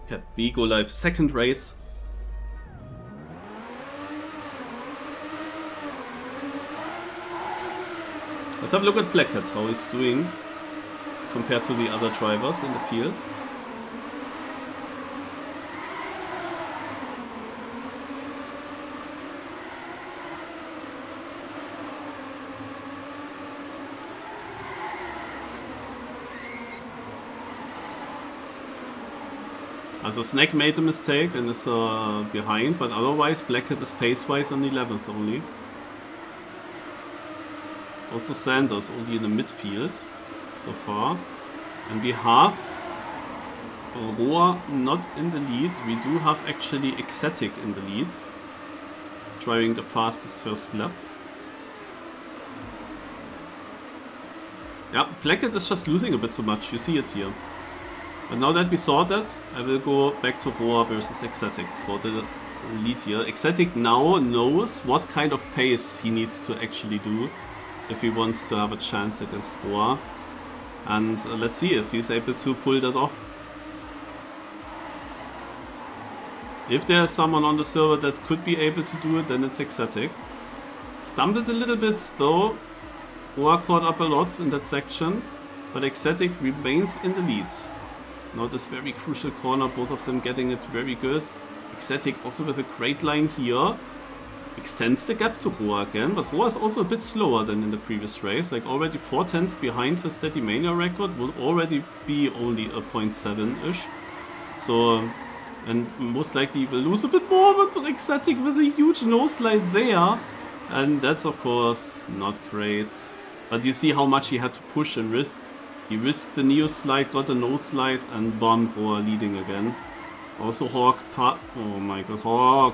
Okay, we go live second race. Let's have a look at Blackhead, how he's doing compared to the other drivers in the field. Also Snack made a mistake and is behind, but otherwise Blackhead is pace-wise on 11th only. Also Sanders only in the midfield so far. And we have Roa not in the lead. We do have actually Ecstatic in the lead, driving the fastest first lap. Yeah, Blackhead is just losing a bit too much, you see it here. But now that we saw that, I will go back to Roa versus Ecstatic for the lead here. Ecstatic now knows what kind of pace he needs to actually do if he wants to have a chance against Roa. And let's see if he's able to pull that off. If there's someone on the server that could be able to do it, then it's Ecstatic. Stumbled a little bit though. Roa caught up a lot in that section, but Ecstatic remains in the lead. Now this very crucial corner, both of them getting it very good. Ecstatic also with a great line here. Extends the gap to Roa again, but Roa is also a bit slower than in the previous race. Like already 4/10 behind his Steady Mania record, would already be only a 0.7-ish. So, and most likely will lose a bit more, but Ecstatic with a huge nose slide there. And that's of course not great. But you see how much he had to push and risk. He risked the Neo slide, got a nose slide, and bomb Roa leading again. Also Hawk, oh my god,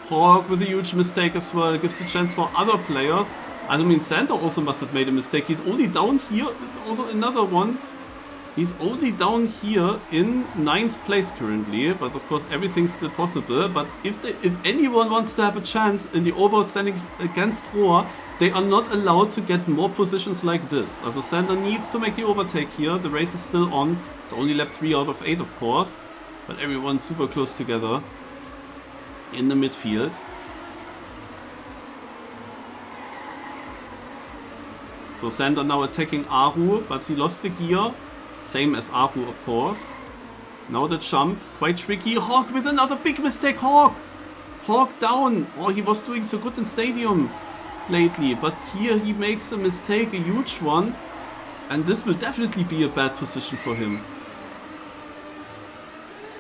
Hawk with a huge mistake as well, gives a chance for other players. I mean, Santa also must have made a mistake. He's only down here, also another one. He's only down here in 9th place currently, but of course everything's still possible. But if anyone wants to have a chance in the overall standings against Roa, they are not allowed to get more positions like this. Also Sander needs to make the overtake here. The race is still on. It's only lap 3 out of 8 of course. But everyone's super close together in the midfield. So Sander now attacking Aru, but he lost the gear. Same as Aru of course. Now the jump, quite tricky. Hawk with another big mistake, Hawk down. Oh, he was doing so good in Stadium lately, but here he makes a mistake, a huge one. And this will definitely be a bad position for him.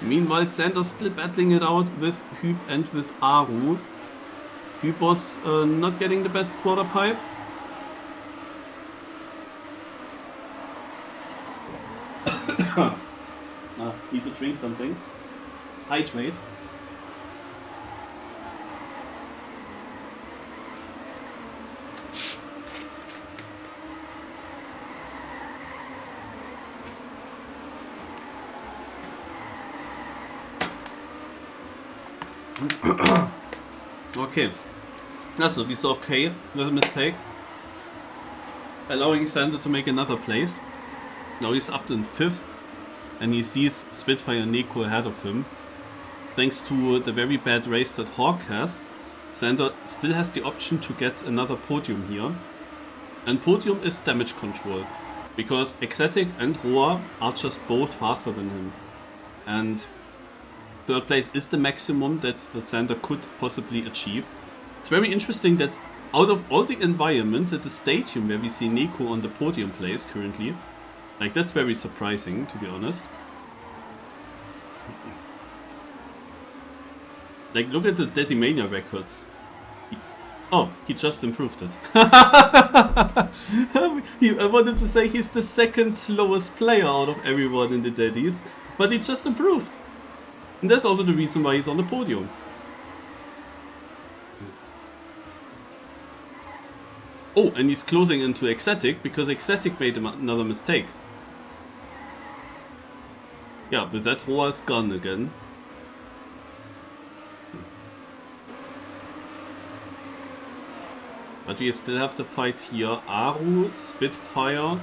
Meanwhile, Sander's still battling it out with Hyp and with Aru. Hyp was not getting the best quarter pipe. Need to drink something. Hydrate. Okay. Also, we saw K with a mistake, allowing Sander to make another place. Now he's up in 5th, and he sees Spitfire and Neko ahead of him. Thanks to the very bad race that Hawk has, Sander still has the option to get another podium here. And podium is damage control, because Ecstatic and Roa are just both faster than him. And 3rd place is the maximum that Sander could possibly achieve. It's very interesting that out of all the environments at the stadium where we see Neko on the podium place currently, like, that's very surprising, to be honest. Like, look at the Deadymania records. He just improved it. I wanted to say he's the 2nd slowest player out of everyone in the Daddies, but he just improved. And that's also the reason why he's on the podium. Oh, and he's closing into Ecstatic because Ecstatic made another mistake. Yeah, with that, Roa is gone again. But we still have to fight here. Aru, Spitfire,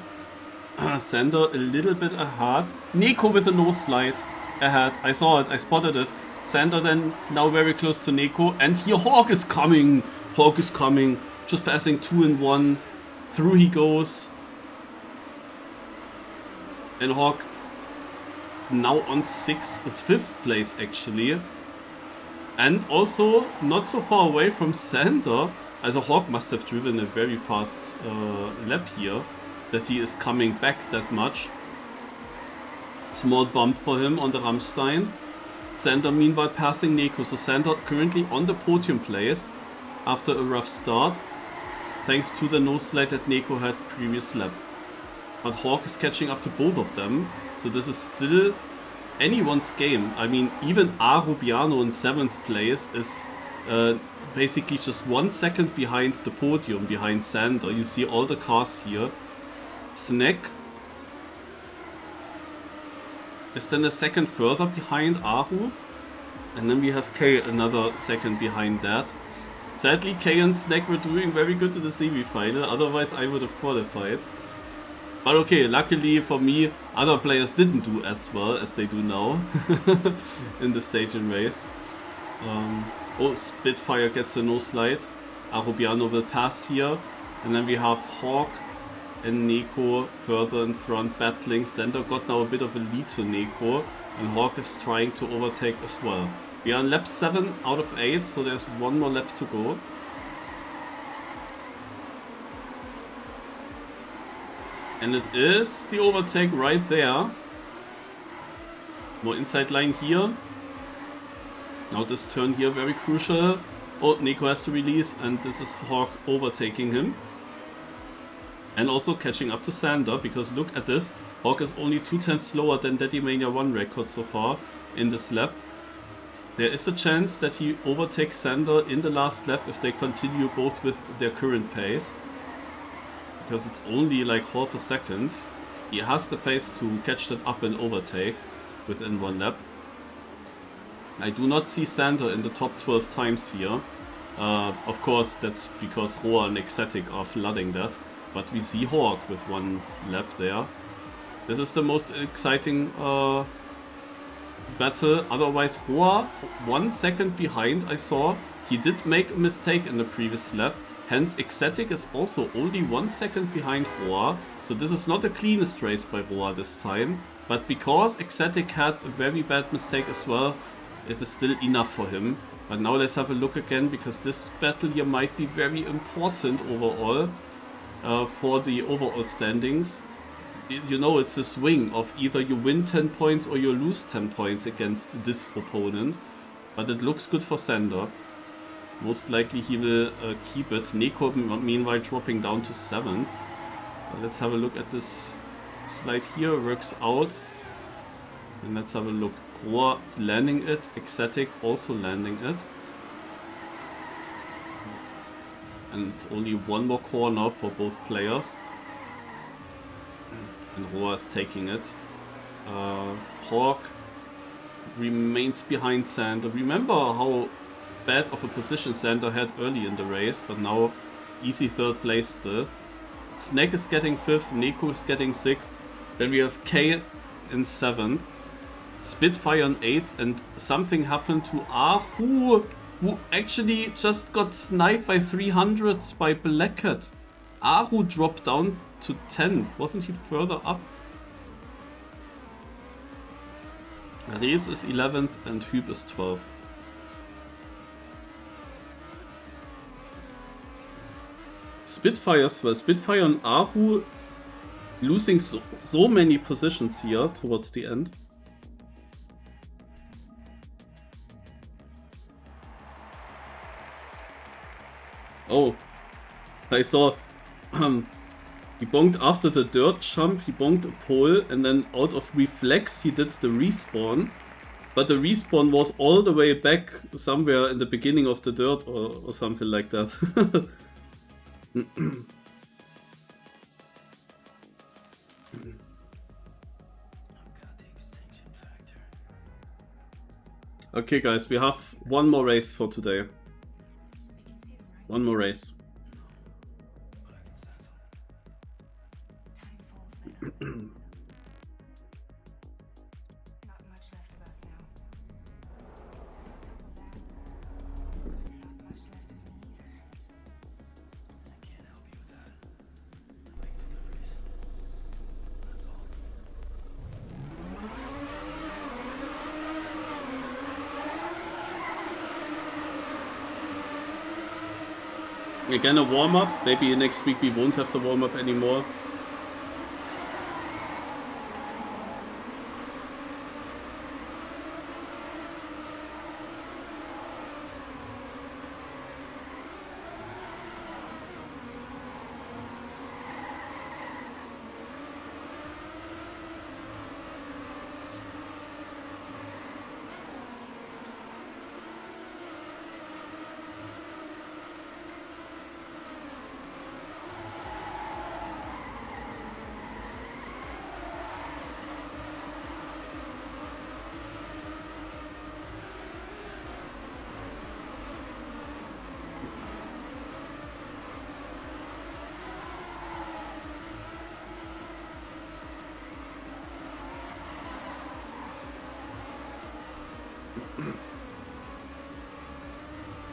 Sander a little bit ahead. Neko with a nose slide ahead. I saw it, I spotted it. Sander then now very close to Neko. And here Hawk is coming. Hawk is coming. Just passing 2 in 1. Through he goes. And Hawk now on 5th place actually. And also not so far away from Sander. Also Hawk must have driven a very fast lap here, that he is coming back that much. Small bump for him on the Rammstein. Sander meanwhile passing Neko, so Sander currently on the podium place after a rough start, thanks to the nose slide that Neko had previous lap. But Hawk is catching up to both of them, so this is still anyone's game. I mean, even Arubiano in 7th place is basically just 1 second behind the podium, behind Sander. You see all the cars here. Snack is then a second further behind Aru. And then we have K another second behind that. Sadly, K and Snack were doing very good in the semi-final, otherwise I would have qualified. But okay, luckily for me, other players didn't do as well as they do now in the stadium race. Oh, Spitfire gets a no slide. Arubiano will pass here. And then we have Hawk and Neko further in front battling. Sander got now a bit of a lead to Neko. And Hawk is trying to overtake as well. We are on lap 7 out of 8, so there's 1 more lap to go. And it is the overtake right there. More inside line here. Now this turn here, very crucial. Oh, Neko has to release, and this is Hawk overtaking him. And also catching up to Sander, because look at this. Hawk is only 2/10 slower than Deadymania 1 record so far in this lap. There is a chance that he overtakes Sander in the last lap if they continue both with their current pace. Because it's only like half a second. He has the pace to catch that up and overtake within 1 lap. I do not see Sander in the top 12 times here. Of course, that's because Roa and Ecstatic are flooding that. But we see Hawk with 1 lap there. This is the most exciting battle. Otherwise, Roa 1 second behind, I saw. He did make a mistake in the previous lap. Hence, Ecstatic is also only 1 second behind Roa. So this is not the cleanest race by Roa this time. But because Ecstatic had a very bad mistake as well, it is still enough for him. But now let's have a look again, because this battle here might be very important overall for the overall standings. You know, it's a swing of either you win 10 points or you lose 10 points against this opponent. But it looks good for Sander. Most likely he will keep it. Neko meanwhile dropping down to 7th. Let's have a look at this slide here. Works out. And let's have a look. Roa landing it. Ecstatic also landing it. And it's only 1 more corner for both players. And Roa is taking it. Hawk remains behind Sander. Remember how bad of a position Sander had early in the race, but now easy 3rd place still. Snake is getting 5th, Neko is getting 6th. Then we have K in 7th. Spitfire in 8th, and something happened to Ahu, who actually just got sniped by 300s by Blackhead. Ahu dropped down to 10th. Wasn't he further up? Rees is 11th and Hüb is 12th. Spitfire as well. Spitfire and Ahu losing so many positions here towards the end. Oh, I saw he bonked after the dirt jump, he bonked a pole, and then out of reflex he did the respawn. But the respawn was all the way back somewhere in the beginning of the dirt or something like that. Okay guys, we have one more race for today. One more race. Again, a warm-up. Maybe next week we won't have to warm up anymore.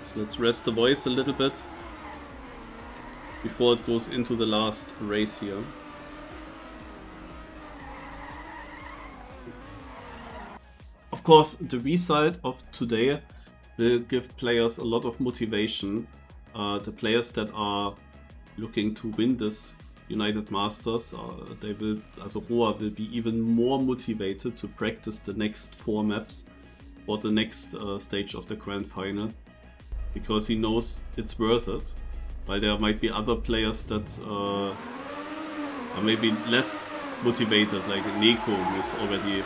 So let's rest the voice a little bit before it goes into the last race here. Of course, the result of today will give players a lot of motivation. The players that are looking to win this United Masters, they will, also Roa will be even more motivated to practice the next 4 maps or the next stage of the Grand Final, because he knows it's worth it. While there might be other players that are maybe less motivated, like Neko, who is already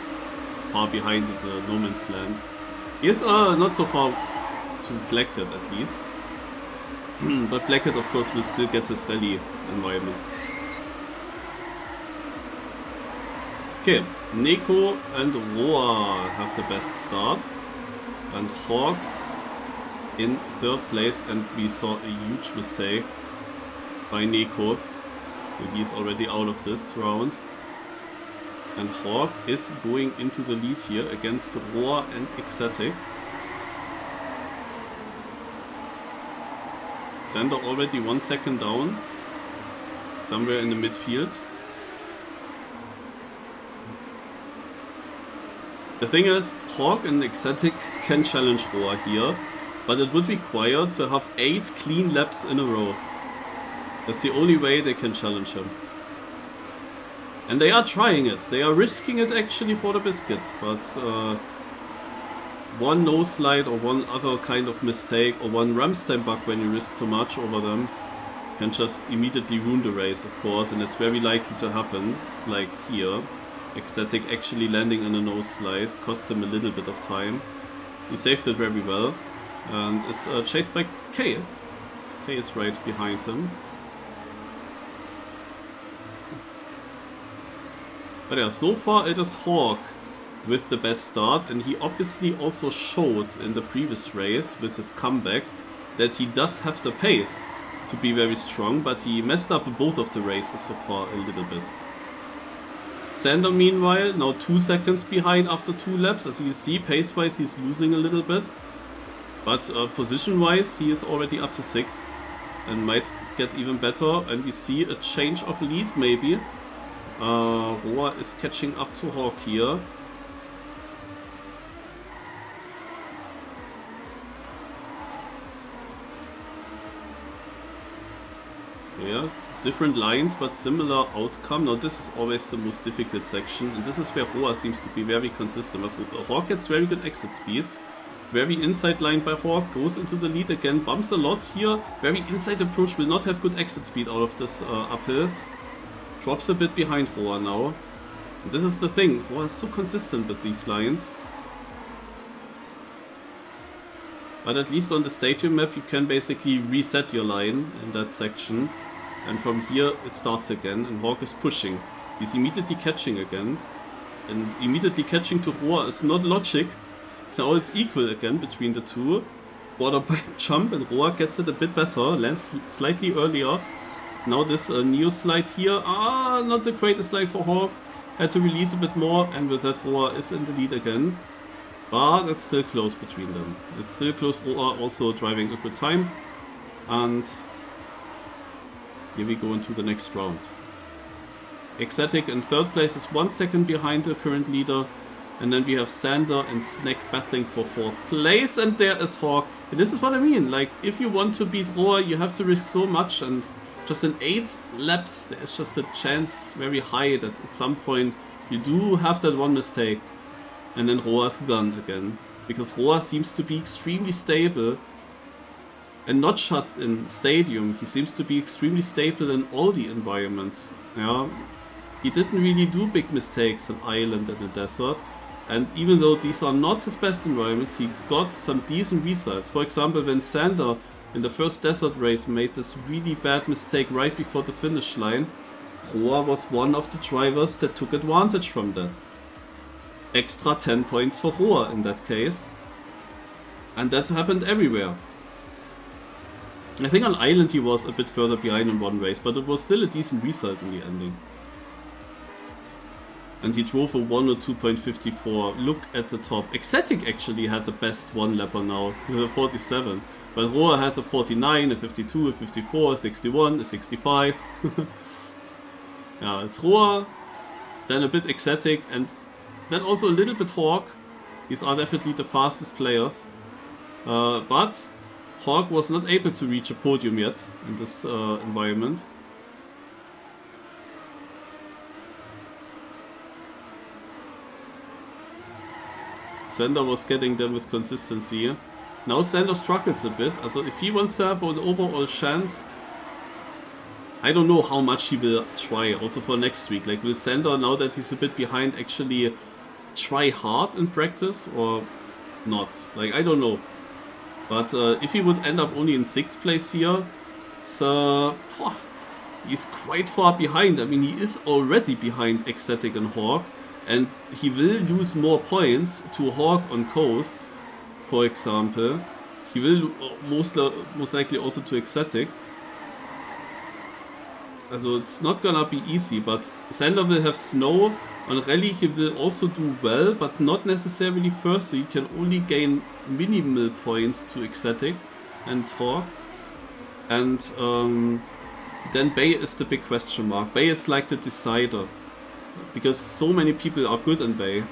far behind in the no man's land. He is not so far to Blackhead at least. But Blackhead of course will still get his rally environment. Okay, Neko and Roa have the best start. And Hawk in 3rd place, and we saw a huge mistake by Neko. So he's already out of this round. And Hawk is going into the lead here against Roa and Exotic. Sander already 1 second down, somewhere in the midfield. The thing is, Hawk and Exotic can challenge Roa here, but it would require to have 8 clean laps in a row. That's the only way they can challenge him. And they are trying it. They are risking it actually for the biscuit. But one no slide or one other kind of mistake or one Ramstein bug when you risk too much over them can just immediately ruin the race, of course. And it's very likely to happen, like here. Exotic actually landing in a no slide costs him a little bit of time. He saved it very well. And is chased by K. K is right behind him. But yeah, so far it is Hawk with the best start, and he obviously also showed in the previous race with his comeback that he does have the pace to be very strong, but he messed up both of the races so far a little bit. Sander, meanwhile, now 2 seconds behind after 2 laps. As you see, pace-wise he's losing a little bit, but position-wise he is already up to 6th and might get even better, and we see a change of lead maybe. Roa is catching up to Hawk here. Yeah, different lines but similar outcome. Now this is always the most difficult section, and this is where Roa seems to be very consistent. Hawk gets very good exit speed. Very inside line by Hawk, goes into the lead again, bumps a lot here. Very inside approach, will not have good exit speed out of this uphill. Drops a bit behind Roa now. And this is the thing, Roa is so consistent with these lines. But at least on the stadium map you can basically reset your line in that section. And from here it starts again, and Hawk is pushing. He's immediately catching again. And immediately catching to Roa is not logic. Now it's equal again between the two. Quarter pipe jump, and Roa gets it a bit better, lands slightly earlier. Now this Neo slide here, not the greatest slide for Hawk. Had to release a bit more, and with that Roa is in the lead again. But it's still close between them. It's still close. Roa also driving a good time. And here we go into the next round. Ecstatic in 3rd place is 1 second behind the current leader. And then we have Sander and Snack battling for 4th place. And there is Hawk. And this is what I mean. Like, if you want to beat Roa, you have to risk so much. And just in 8 laps, there's just a chance very high that at some point you do have that one mistake. And then Roa's gone again. Because Roa seems to be extremely stable. And not just in stadium. He seems to be extremely stable in all the environments. Yeah. He didn't really do big mistakes in island and the desert. And even though these are not his best environments, he got some decent results. For example, when Sander in the first desert race made this really bad mistake right before the finish line, Roa was one of the drivers that took advantage from that. Extra 10 points for Roa in that case. And that happened everywhere. I think on island he was a bit further behind in one race, but it was still a decent result in the ending. And he drove a 102.54. Look at the top. Ecstatic actually had the best one-lapper now with a 47. But Roa has a 49, a 52, a 54, a 61, a 65. Yeah, it's Roa, then a bit Ecstatic, and then also a little bit Hawk. These are definitely the fastest players. But Hawk was not able to reach a podium yet in this environment. Sander was getting them with consistency. Now Sander struggles a bit. Also, if he wants to have an overall chance, I don't know how much he will try also for next week. Like, will Sander, now that he's a bit behind, actually try hard in practice or not? Like, I don't know. But if he would end up only in 6th place here, it's, he's quite far behind. I mean, he is already behind Ecstatic and Hawk. And he will lose more points to Hawk on Coast, for example. He will most likely also to Ecstatic. Also it's not gonna be easy, but Sander will have snow. On Rally he will also do well, but not necessarily first, so he can only gain minimal points to Ecstatic and Hawk. And then Bay is the big question mark. Bay is like the decider. Because so many people are good in Bay,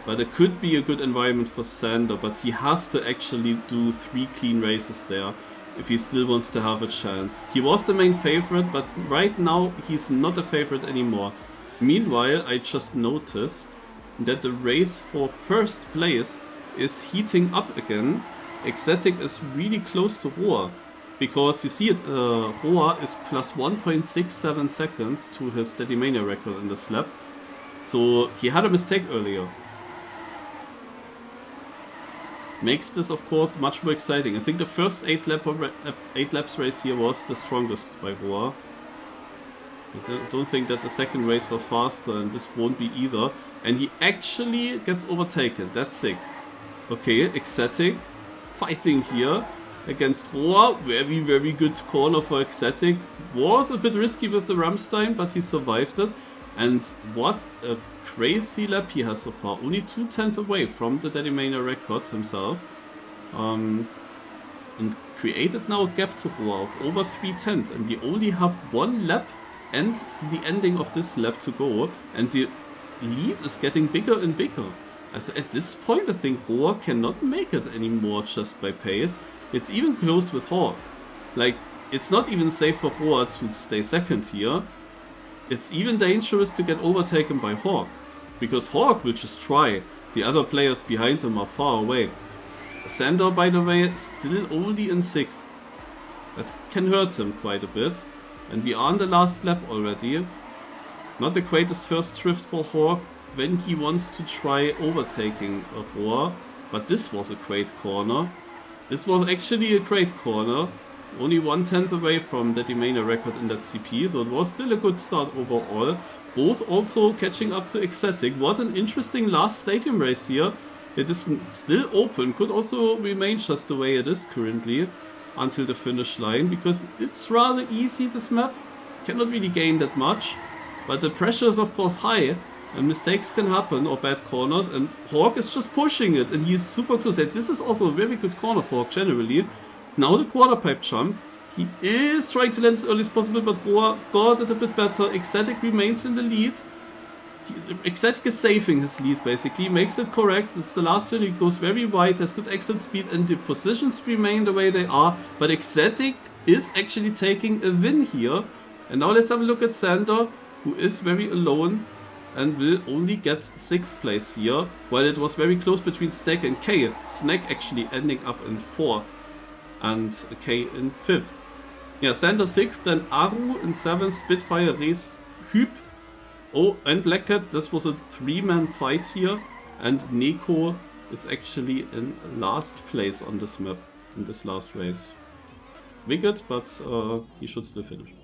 but it could be a good environment for Sander, but he has to actually do 3 clean races there if he still wants to have a chance. He was the main favorite, but right now he's not a favorite anymore. Meanwhile, I just noticed that the race for 1st place is heating up again. Ecstatic is really close to Roa, because you see it, Roa is plus 1.67 seconds to his Steadymania record in this lap. So he had a mistake earlier. Makes this, of course, much more exciting. I think the first 8 laps race here was the strongest by Roa. I don't think that the second race was faster, and this won't be either. And he actually gets overtaken. That's sick. Okay, Ecstatic fighting here against Roa. Very, very good corner for Ecstatic. Was a bit risky with the Rammstein, but he survived it. And what a crazy lap he has so far. Only 2/10 away from the Day1 record himself. And created now a gap to Roa of over 3/10. And we only have one lap and the ending of this lap to go. And the lead is getting bigger and bigger. So at this point, I think Roa cannot make it anymore just by pace. It's even close with Hawk. Like, it's not even safe for Roa to stay second here. It's even dangerous to get overtaken by Hawk. Because Hawk will just try. The other players behind him are far away. Sander, by the way, still only in 6th. That can hurt him quite a bit. And we are on the last lap already. Not the greatest first drift for Hawk when he wants to try overtaking a Roa. But this was a great corner. This was actually a great corner. Only 1/10 away from the Day1 record in that CP, so it was still a good start overall. Both also catching up to Ecstatic. What an interesting last stadium race here. It is still open, could also remain just the way it is currently until the finish line, because it's rather easy, this map. Cannot really gain that much, but the pressure is of course high. And mistakes can happen, or bad corners, and Hawk is just pushing it, and he's super close. This is also a very good corner for Hawk generally. Now the quarter pipe jump. He is trying to land as early as possible, but Roa got it a bit better. Ecstatic remains in the lead. Ecstatic is saving his lead basically, makes it correct. It's the last turn, he goes very wide, has good exit speed, and the positions remain the way they are. But Ecstatic is actually taking a win here. And now let's have a look at Sander, who is very alone and will only get 6th place here, while it was very close between Snack and K. Snack actually ending up in 4th and K in 5th. Yeah, Sander 6th, then Aru in 7th, Spitfire, Rees, Hyp, oh, and Blackhead. This was a 3-man fight here, and Neko is actually in last place on this map in this last race. Wicked, but he should still finish.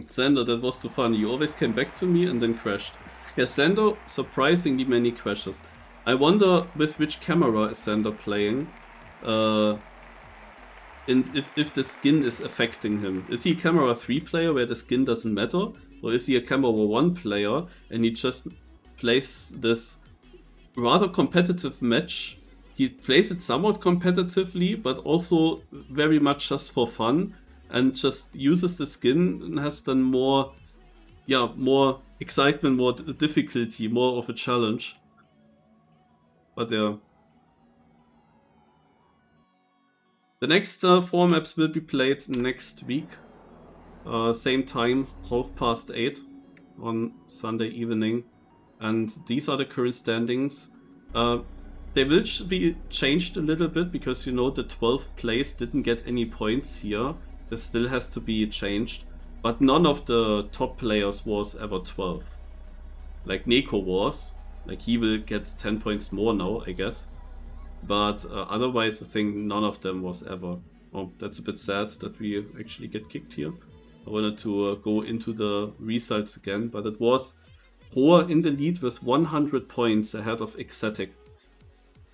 Sander, that was too funny. You always came back to me and then crashed. Yeah, Sander, surprisingly many crashes. I wonder with which camera is Sander playing, and if the skin is affecting him. Is he a camera 3 player where the skin doesn't matter? Or is he a camera 1 player and he just plays this rather competitive match? He plays it somewhat competitively, but also very much just for fun, and just uses the skin and has then more excitement, more difficulty, more of a challenge. But yeah. The next 4 maps will be played next week. Same time, 8:30 on Sunday evening. And these are the current standings. They will be changed a little bit because, you know, the 12th place didn't get any points here. This still has to be changed. But none of the top players was ever 12th. Like Neko was. Like, he will get 10 points more now, I guess. But otherwise, I think none of them was ever. Oh, that's a bit sad that we actually get kicked here. I wanted to go into the results again, but it was Roa in the lead with 100 points ahead of Ecstatic.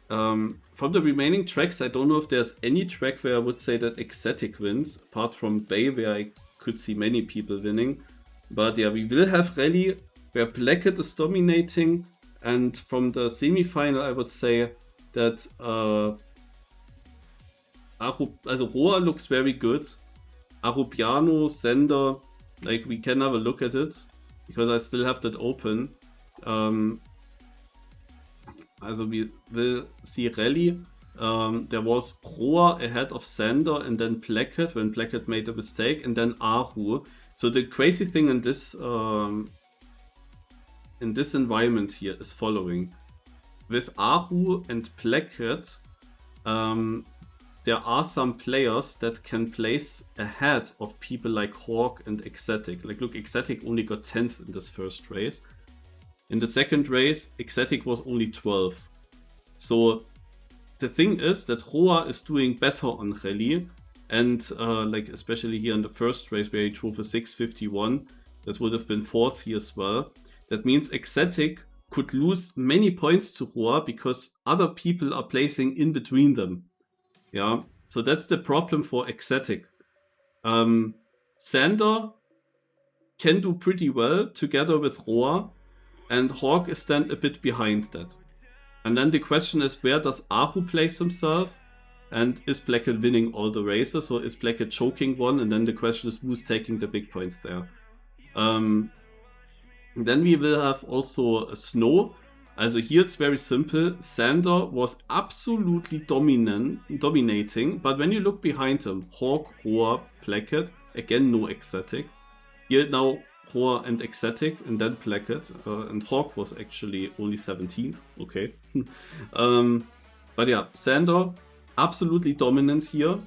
From the remaining tracks, I don't know if there's any track where I would say that Ecstatic wins, apart from Bay, where I could see many people winning. But yeah, we will have Rally, where Blackhead is dominating, and from the semi-final, I would say that Roa looks very good. Arupiano, Sender, like, we can have a look at it, because I still have that open. Also we will see Rally. There was Roa ahead of Sander and then Blackhead when Blackhead made a mistake, and then Aru. So the crazy thing in this environment here is following. With Aru and Blackhead, there are some players that can place ahead of people like Hawk and Ecstatic. Like, look, Ecstatic only got 10th in this first race. In the second race, Ecstatic was only 12th. So the thing is that Roa is doing better on rally, and like especially here in the first race where he drove a 6:51, that would have been 4th here as well. That means Ecstatic could lose many points to Roa because other people are placing in between them. Yeah, so that's the problem for Ecstatic. Sander can do pretty well together with Roa, and Hawk is then a bit behind that. And then the question is, where does Ahu place himself? And is Blackhead winning all the races, or is Blackhead choking one? And then the question is, who's taking the big points there? Then we will have also a Snow. Also here it's very simple. Sander was absolutely dominating, but when you look behind him, Hawk, Roa, Blackhead, again no Ecstatic. Here now Roa and Ecstatic, and then Blackhead, and Hawk was actually only 17th, okay. But yeah, Sander, absolutely dominant here,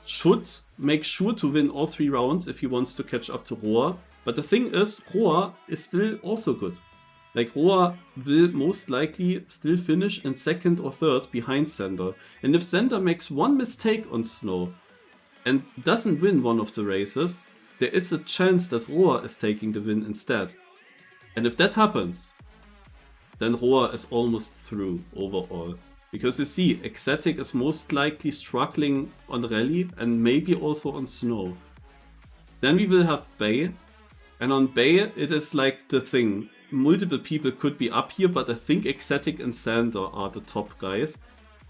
should make sure to win all 3 rounds if he wants to catch up to Roa, but the thing is, Roa is still also good. Like, Roa will most likely still finish in 2nd or 3rd behind Sander, and if Sander makes one mistake on Snow and doesn't win one of the races, there is a chance that Roa is taking the win instead. And if that happens, then Roa is almost through overall. Because you see, Ecstatic is most likely struggling on rally and maybe also on Snow. Then we will have Bay. And on Bay, it is like the thing. Multiple people could be up here, but I think Ecstatic and Sander are the top guys.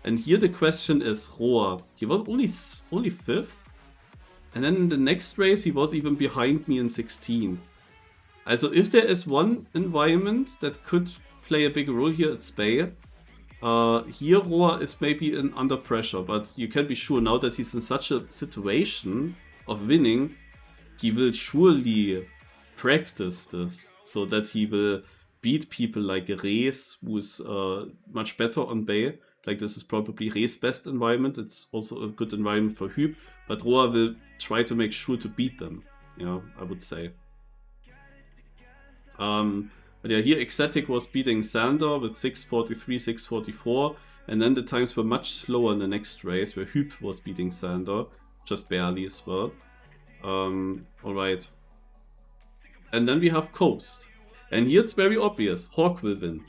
And here the question is Roa. He was only 5th. And then in the next race, he was even behind me in 16th. Also, if there is one environment that could play a big role here, it's Bay. Here, Roa is maybe under pressure, but you can be sure now that he's in such a situation of winning, he will surely practice this so that he will beat people like Rees, who's much better on Bay. Like, this is probably Rees' best environment. It's also a good environment for Hüb, but Roa will try to make sure to beat them, yeah, I would say. But yeah, here Ecstatic was beating Sander with 6:43, 6:44, and then the times were much slower in the next race where Hüb was beating Sander, just barely as well. Alright. And then we have Coast. And here it's very obvious, Hawk will win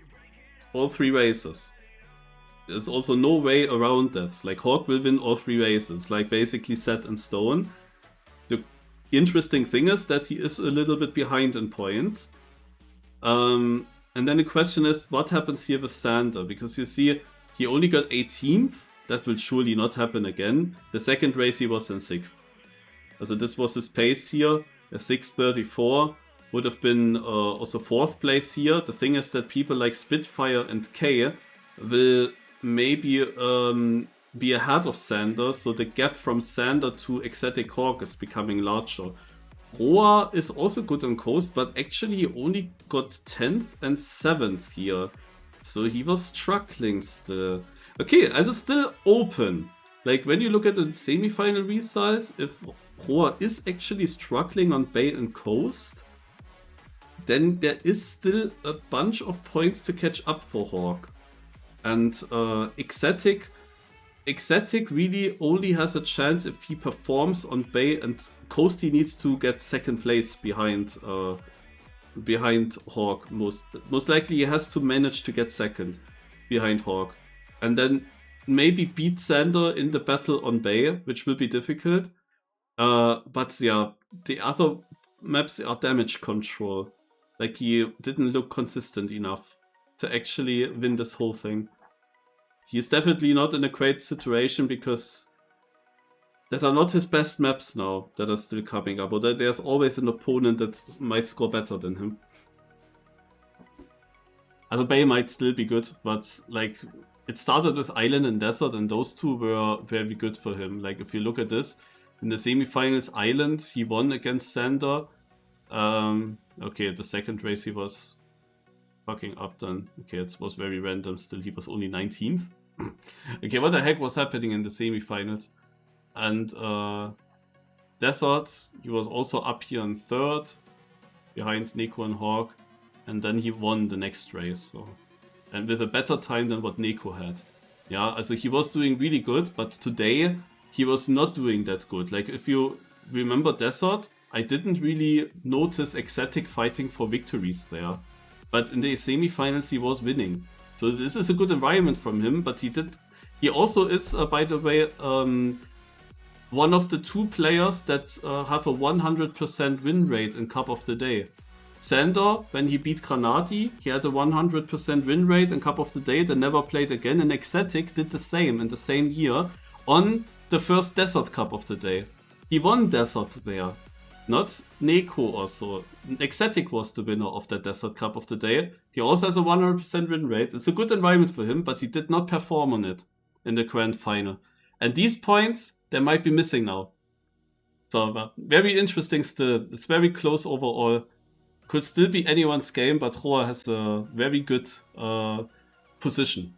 all 3 races. There's also no way around that. Like, Hawk will win all 3 races, like basically set in stone. The interesting thing is that he is a little bit behind in points. And then the question is, what happens here with Sander? Because you see, he only got 18th. That will surely not happen again. The second race he was in 6th. So this was his pace here. A 6:34 would have been also 4th place here. The thing is that people like Spitfire and K will maybe be ahead of Sander, so the gap from Sander to Ecstatic Hawk is becoming larger. Roa is also good on Coast, but actually he only got 10th and 7th here. So he was struggling still. Okay, also still open. Like, when you look at the semi-final results, if Roa is actually struggling on Bay and Coast, then there is still a bunch of points to catch up for Hawk. And Ecstatic really only has a chance if he performs on Bay, and Coast he needs to get 2nd place behind Hawk. Most likely he has to manage to get 2nd behind Hawk. And then maybe beat Sander in the battle on Bay, which will be difficult. But yeah, the other maps are damage control. Like, he didn't look consistent enough to actually win this whole thing. He's definitely not in a great situation because that are not his best maps now that are still coming up. Or that there's always an opponent that might score better than him. Also Bay might still be good, but like, it started with Island and Desert, and those 2 were very good for him. Like, if you look at this, in the semifinals, Island, he won against Sander. Okay, the second race he was fucking up then. Okay, it was very random still. He was only 19th. Okay, what the heck was happening in the semifinals? And Desert, he was also up here in 3rd, behind Neko and Hawk, and then he won the next race. So, and with a better time than what Neko had. Yeah, also he was doing really good, but today he was not doing that good. Like if you remember Desert, I didn't really notice Ecstatic fighting for victories there. But in the semifinals he was winning. So this is a good environment from him, but he also is, by the way, one of the 2 players that have a 100% win rate in Cup of the Day. Sander, when he beat Granati, he had a 100% win rate in Cup of the Day, then never played again, and Ecstatic did the same in the same year on the first Desert Cup of the Day. He won Desert there, not Neko or so. Ecstatic was the winner of the Desert Cup of the Day. He also has a 100% win rate. It's a good environment for him, but he did not perform on it in the Grand Final. And these points, they might be missing now. So, very interesting still. It's very close overall. Could still be anyone's game, but Roa has a very good position.